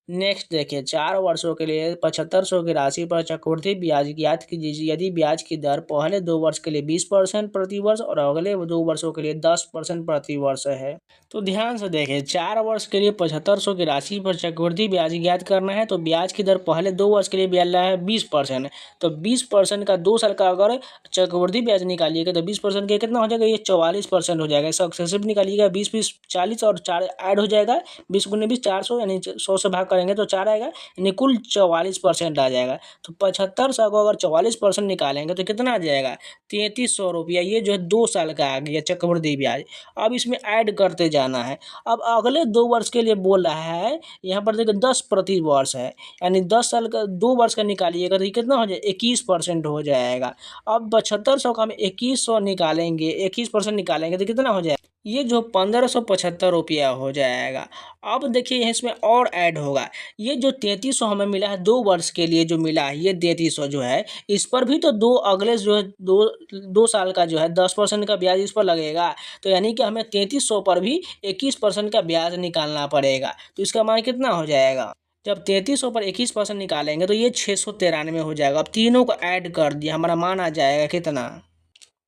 नेक्स्ट देखिए, 4 वर्षों के लिए 7500 की राशि पर चक्रवृद्धि ब्याज ज्ञात कीजिए यदि ब्याज की दर पहले 2 वर्ष के लिए 20% प्रति वर्ष और अगले 2 वर्षों के लिए 10% प्रति वर्ष है। तो ध्यान से देखें, 4 वर्ष के लिए 7500 की राशि पर चक्रवृद्धि ब्याज ज्ञात करना है, तो ब्याज की दर पहले 2 वर्ष के लिए ब्याज है 20%, तो 20% का 2 साल का अगर चक्रवृद्धि ब्याज निकालिएगा तो 20% का कितना हो जाएगा, ये 44% हो जाएगा। सक्सेसिव निकालिएगा 20 20 40 और 4 ऐड हो जाएगा, 20 गुने 20 400, यानी 100 से भाग करेंगे तो 4 आएगा, यानी कुल 44% आ जाएगा। तो 7500 को अगर 44% निकालेंगे तो कितना आ जाएगा 3300 रुपया। ये जो है 2 साल का आ गया चक्रवृद्धि ब्याज। अब इसमें ऐड करते जाना है। अब अगले 2 वर्ष के लिए बोल रहा है, यहाँ पर देखिए 10 प्रति वर्ष है, यानी 10 साल का 2 वर्ष का निकालिएगा तो ये कितना हो जाएगा 21% हो जाएगा। अब 7500 का हम 2100 निकालेंगे, 21% निकालेंगे तो कितना हो जाएगा, ये जो 1575 रुपया हो जाएगा। अब देखिए इसमें और ऐड होगा, ये जो 3300 हमें मिला है 2 वर्ष के लिए जो मिला है, ये 3300 जो है इस पर भी तो दो अगले जो है 2 साल का जो है 10% का ब्याज इस पर लगेगा, तो यानी कि हमें 3300 पर भी 21% का ब्याज निकालना पड़ेगा। तो इसका मान कितना हो जाएगा, जब 3300 पर 21% निकालेंगे तो ये 693 हो जाएगा। अब तीनों को ऐड कर दिया, हमारा मान आ जाएगा कितना,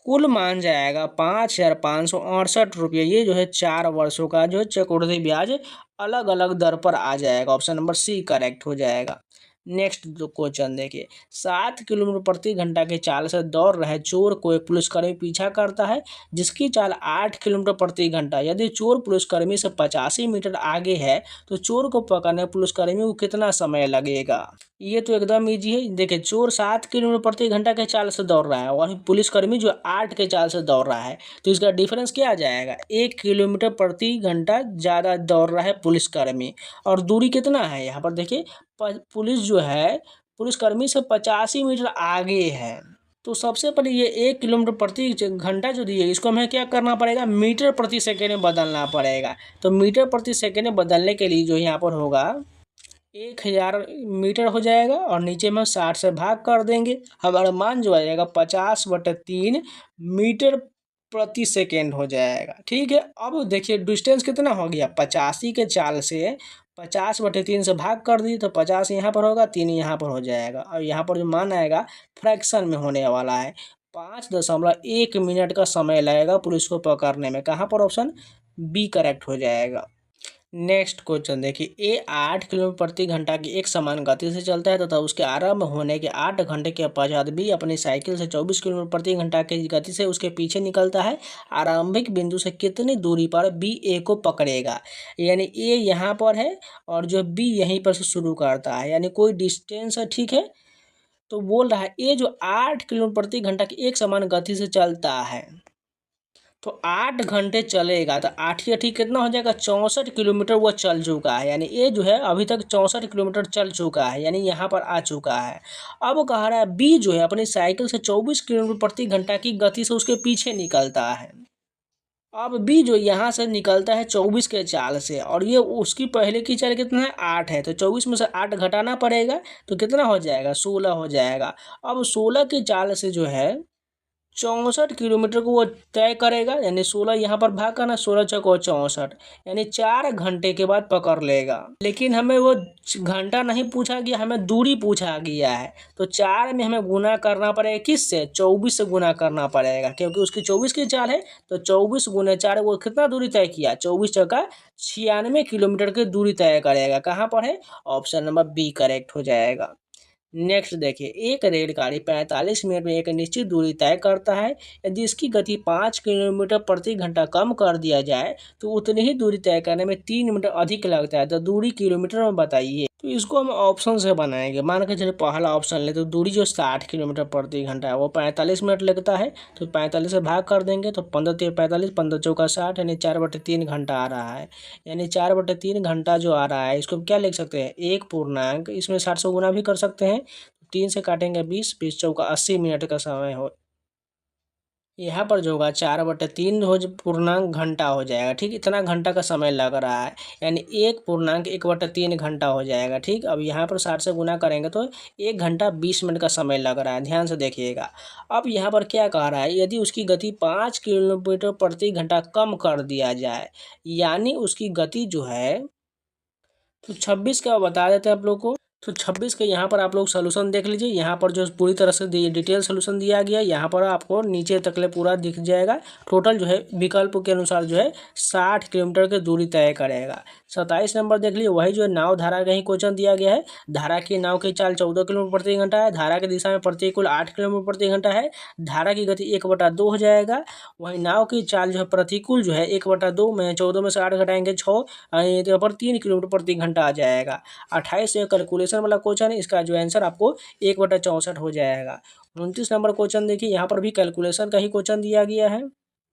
कुल मान जाएगा 5,568 रुपये। ये जो है 4 वर्षों का जो है चक्रवृद्धि ब्याज अलग अलग दर पर आ जाएगा। ऑप्शन नंबर सी करेक्ट हो जाएगा। नेक्स्ट क्वेश्चन देखिए, 7 किलोमीटर प्रति घंटा के चाल से दौड़ रहे चोर को एक पुलिसकर्मी पीछा करता है जिसकी चाल 8 किलोमीटर प्रति घंटा। यदि चोर पुलिसकर्मी से 85 मीटर आगे है तो चोर को पकड़ने पुलिसकर्मी को कितना समय लगेगा। ये तो एकदम इजी है। देखिए, चोर 7 किलोमीटर प्रति घंटा के चाल से दौड़ रहा है और पुलिसकर्मी जो 8 के चाल से दौड़ रहा है, तो इसका डिफरेंस क्या आ जाएगा, 1 किलोमीटर प्रति घंटा ज़्यादा दौड़ रहा है पुलिसकर्मी। और दूरी कितना है यहाँ पर देखिए, पुलिस जो है पुलिसकर्मी से 85 मीटर आगे है। तो सबसे पहले ये 1 किलोमीटर प्रति घंटा जो दिए इसको हमें क्या करना पड़ेगा, मीटर प्रति सेकेंड में बदलना पड़ेगा। तो मीटर प्रति सेकेंड में बदलने के लिए जो यहाँ पर होगा 1000 मीटर हो जाएगा और नीचे में 60 से भाग कर देंगे, हमारा मान जो आएगा 50/3 मीटर प्रति सेकेंड हो जाएगा। ठीक है, अब देखिए डिस्टेंस कितना हो गया, 85 के चाल से 50/3 से भाग कर दी तो 50 यहाँ पर होगा, 3 यहाँ पर हो जाएगा। और यहाँ पर जो मान आएगा फ्रैक्शन में होने वाला है, 5.1 मिनट का समय लगेगा पुलिस को पकड़ने में। कहाँ पर ऑप्शन बी करेक्ट हो जाएगा। नेक्स्ट क्वेश्चन देखिए, ए 8 किलोमीटर प्रति घंटा की एक समान गति से चलता है तथा उसके आरंभ होने के 8 घंटे के पश्चात बी अपनी साइकिल से 24 किलोमीटर प्रति घंटा की गति से उसके पीछे निकलता है। आरंभिक बिंदु से कितनी दूरी पर बी ए को पकड़ेगा। यानी ए यहाँ पर है और जो बी यहीं पर से शुरू करता है, यानी कोई डिस्टेंस है। ठीक है, तो बोल रहा है ए जो 8 किलोमीटर प्रति घंटा की एक समान गति से चलता है तो 8 घंटे चलेगा, तो 8 कितना हो जाएगा, 64 किलोमीटर वो चल चुका है। यानी ये जो है अभी तक 64 किलोमीटर चल चुका है, यानी यहाँ पर आ चुका है। अब वो कह रहा है बी जो है अपनी साइकिल से 24 किलोमीटर प्रति घंटा की गति से उसके पीछे निकलता है। अब बी जो यहाँ से निकलता है 24 के चाल से और ये उसकी पहले की चाल कितना है, 8 है, तो 24 में से 8 घटाना पड़ेगा तो कितना हो जाएगा, 16 हो जाएगा। अब 16 की चाल से जो है 64 किलोमीटर को वो तय करेगा, यानी 16 यहाँ पर भाग करना, 16 चौको 64, यानी 4 घंटे के बाद पकड़ लेगा। लेकिन हमें वो घंटा नहीं पूछा गया, हमें दूरी पूछा गया है। तो 4 में हमें गुना करना पड़ेगा, किससे, 24 से गुना करना पड़ेगा, क्योंकि उसकी 24 की चाल है। तो 24 × 4 वो कितना दूरी तय किया, 24 चौका 96 किलोमीटर की दूरी तय करेगा। कहाँ पर है, ऑप्शन नंबर बी करेक्ट हो जाएगा। नेक्स्ट देखिए, एक रेलगाड़ी 45 मिनट में एक निश्चित दूरी तय करता है। यदि इसकी गति 5 किलोमीटर प्रति घंटा कम कर दिया जाए तो उतनी ही दूरी तय करने में 3 मिनट अधिक लगता है। तो दूरी किलोमीटर में बताइए। तो इसको हम ऑप्शन से बनाएंगे। मान के चलिए पहला ऑप्शन ले तो दूरी जो 60 किलोमीटर प्रति घंटा है वो 45 मिनट लगता है, तो 45 से भाग कर देंगे तो 15×3 45, 15 चौका 60, यानी 4/3 घंटा आ रहा है। यानी 4/3 घंटा जो आ रहा है इसको क्या लिख सकते हैं, एक पूर्णांक, इसमें 60 से गुना भी कर सकते हैं। 3 से काटेंगे 20, 20 चौका 80 मिनट का समय हो। यहाँ पर जो होगा 4/3 हो पूर्णांक घंटा हो जाएगा। ठीक, इतना घंटा का समय लग रहा है, यानी 1 पूर्णांक 1/3 घंटा हो जाएगा। ठीक, अब यहाँ पर 60 से गुना करेंगे तो 1 घंटा 20 मिनट का समय लग रहा है। ध्यान से देखिएगा। अब यहाँ पर क्या कह रहा है, यदि उसकी गति 5 किलोमीटर प्रति घंटा कम कर दिया जाए, यानी उसकी गति जो है, तो 26 का बता देते हैं आप लोग को। तो 26 के यहाँ पर आप लोग सोल्यूशन देख लीजिए। यहाँ पर जो पूरी तरह से डिटेल सोल्यूशन दिया गया है, यहाँ पर आपको नीचे तकले पूरा दिख जाएगा। टोटल जो है विकल्प के अनुसार जो है 60 किलोमीटर की दूरी तय करेगा। 27 नंबर देख लीजिए, वही जो है नाव धारा का ही क्वेश्चन दिया गया है। धारा की नाव की चाल 14 किलोमीटर प्रति घंटा है। धारा की दिशा में प्रतिकूल 8 किलोमीटर प्रति घंटा है। धारा की गति 1/2 हो जाएगा। वही नाव की चाल जो है प्रतिकूल जो है 1/2 में 14 में से 8 घटाएंगे 6, यहाँ पर 3 किलोमीटर प्रति घंटा आ जाएगा। 28 से कैलकुलेशन वाला क्वेश्चन है, इसका जो आंसर आपको 1/64 हो जाएगा। 29 नंबर क्वेश्चन देखिए, यहाँ पर भी कैलकुलेशन का ही क्वेश्चन दिया गया है।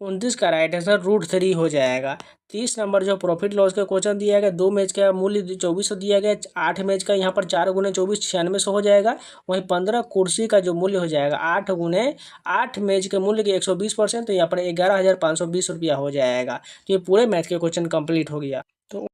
29 का राइट आंसर √3 हो जाएगा। 30 नंबर जो प्रॉफिट लॉस का क्वेश्चन दिया गया, 2 मैच का मूल्य 2400 दिया गया, 8 मैच का यहाँ पर 4 × 24 9600 हो जाएगा। वहीं 15 कुर्सी का जो मूल्य हो जाएगा 8 × 8 मैच के मूल्य के 120%, तो यहाँ पर 11,520 रुपया हो जाएगा। तो ये पूरे मैथ के क्वेश्चन कंप्लीट हो गया। तो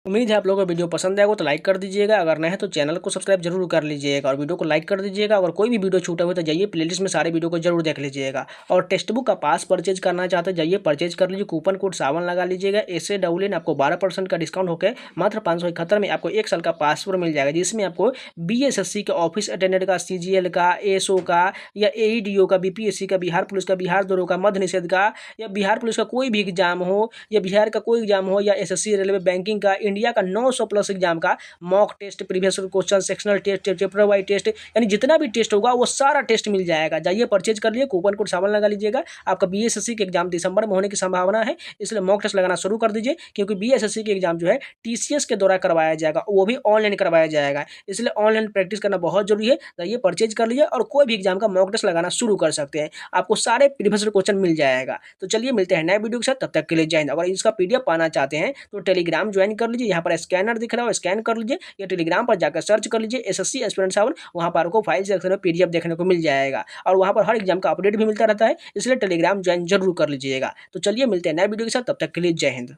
उम्मीद है आप लोगों को वीडियो पसंद आएगा, तो लाइक कर दीजिएगा। अगर नहीं है तो चैनल को सब्सक्राइब जरूर कर लीजिएगा और वीडियो को लाइक कर दीजिएगा। अगर कोई भी वीडियो छूटा हुआ तो जाइए प्लेलिस्ट में सारे वीडियो को जरूर देख लीजिएगा। और टेक्स्ट बुक का पास परचेज करना चाहते हैं, जाइए परचेज कर लीजिए। कूपन कोड सावन लगा लीजिएगा, SAWN आपको 12% का डिस्काउंट होकर मात्र 571 में आपको 1 साल का पासवर्ड मिल जाएगा, जिसमें आपको BSSC का, ऑफिस अटेंडेंट का, CGL का, ASO का या AEDO का, BPSC का, बिहार पुलिस का, बिहार दरोगा का, मध्य निषेध का, या बिहार पुलिस का कोई भी एग्जाम हो, या बिहार का कोई एग्जाम हो, या SSC रेलवे बैंकिंग का, इंडिया का 900 प्लस एग्जाम का mock test, previous question, sectional test, chapter wise test, यानी जितना भी टेस्ट होगा वो सारा टेस्ट मिल जाएगा। जाइए परचेज कर लिए, कूपन कोड सामान लगा लीजिएगा। आपका बीएसएससी के एग्जाम दिसंबर में होने की संभावना है, इसलिए मॉक टेस्ट लगाना शुरू कर दीजिए, क्योंकि बीएसएससी के एग्जाम जो है टीसीएस के द्वारा करवाया जाएगा, वो भी ऑनलाइन करवाया जाएगा, इसलिए ऑनलाइन प्रैक्टिस करना बहुत जरूरी है। जाइए परचेज कर लीजिए और कोई भी एग्जाम का मॉक टेस्ट लगाना शुरू कर सकते हैं, आपको सारे प्रीवियस क्वेश्चन मिल जाएगा। तो चलिए मिलते हैं नए वीडियो के साथ, तब तक के लिए जय हिंद। अगर इसका पीडीएफ पाना चाहते हैं तो टेलीग्राम ज्वाइन कर लीजिए, यहाँ पर स्कैनर दिख रहा है, स्कैन कर लीजिए, या टेलीग्राम पर जाकर सर्च कर लीजिए एसएससी एस्पिरेंट 7, वहाँ पर आपको फाइल सेक्शन में पीडीएफ देखने को मिल जाएगा, और वहाँ पर हर एग्जाम का अपडेट भी मिलता रहता है, इसलिए टेलीग्राम ज्वाइन जरूर कर लीजिएगा। तो चलिए मिलते हैं नए वीडियो के साथ, तब तक के लिए जय हिंद।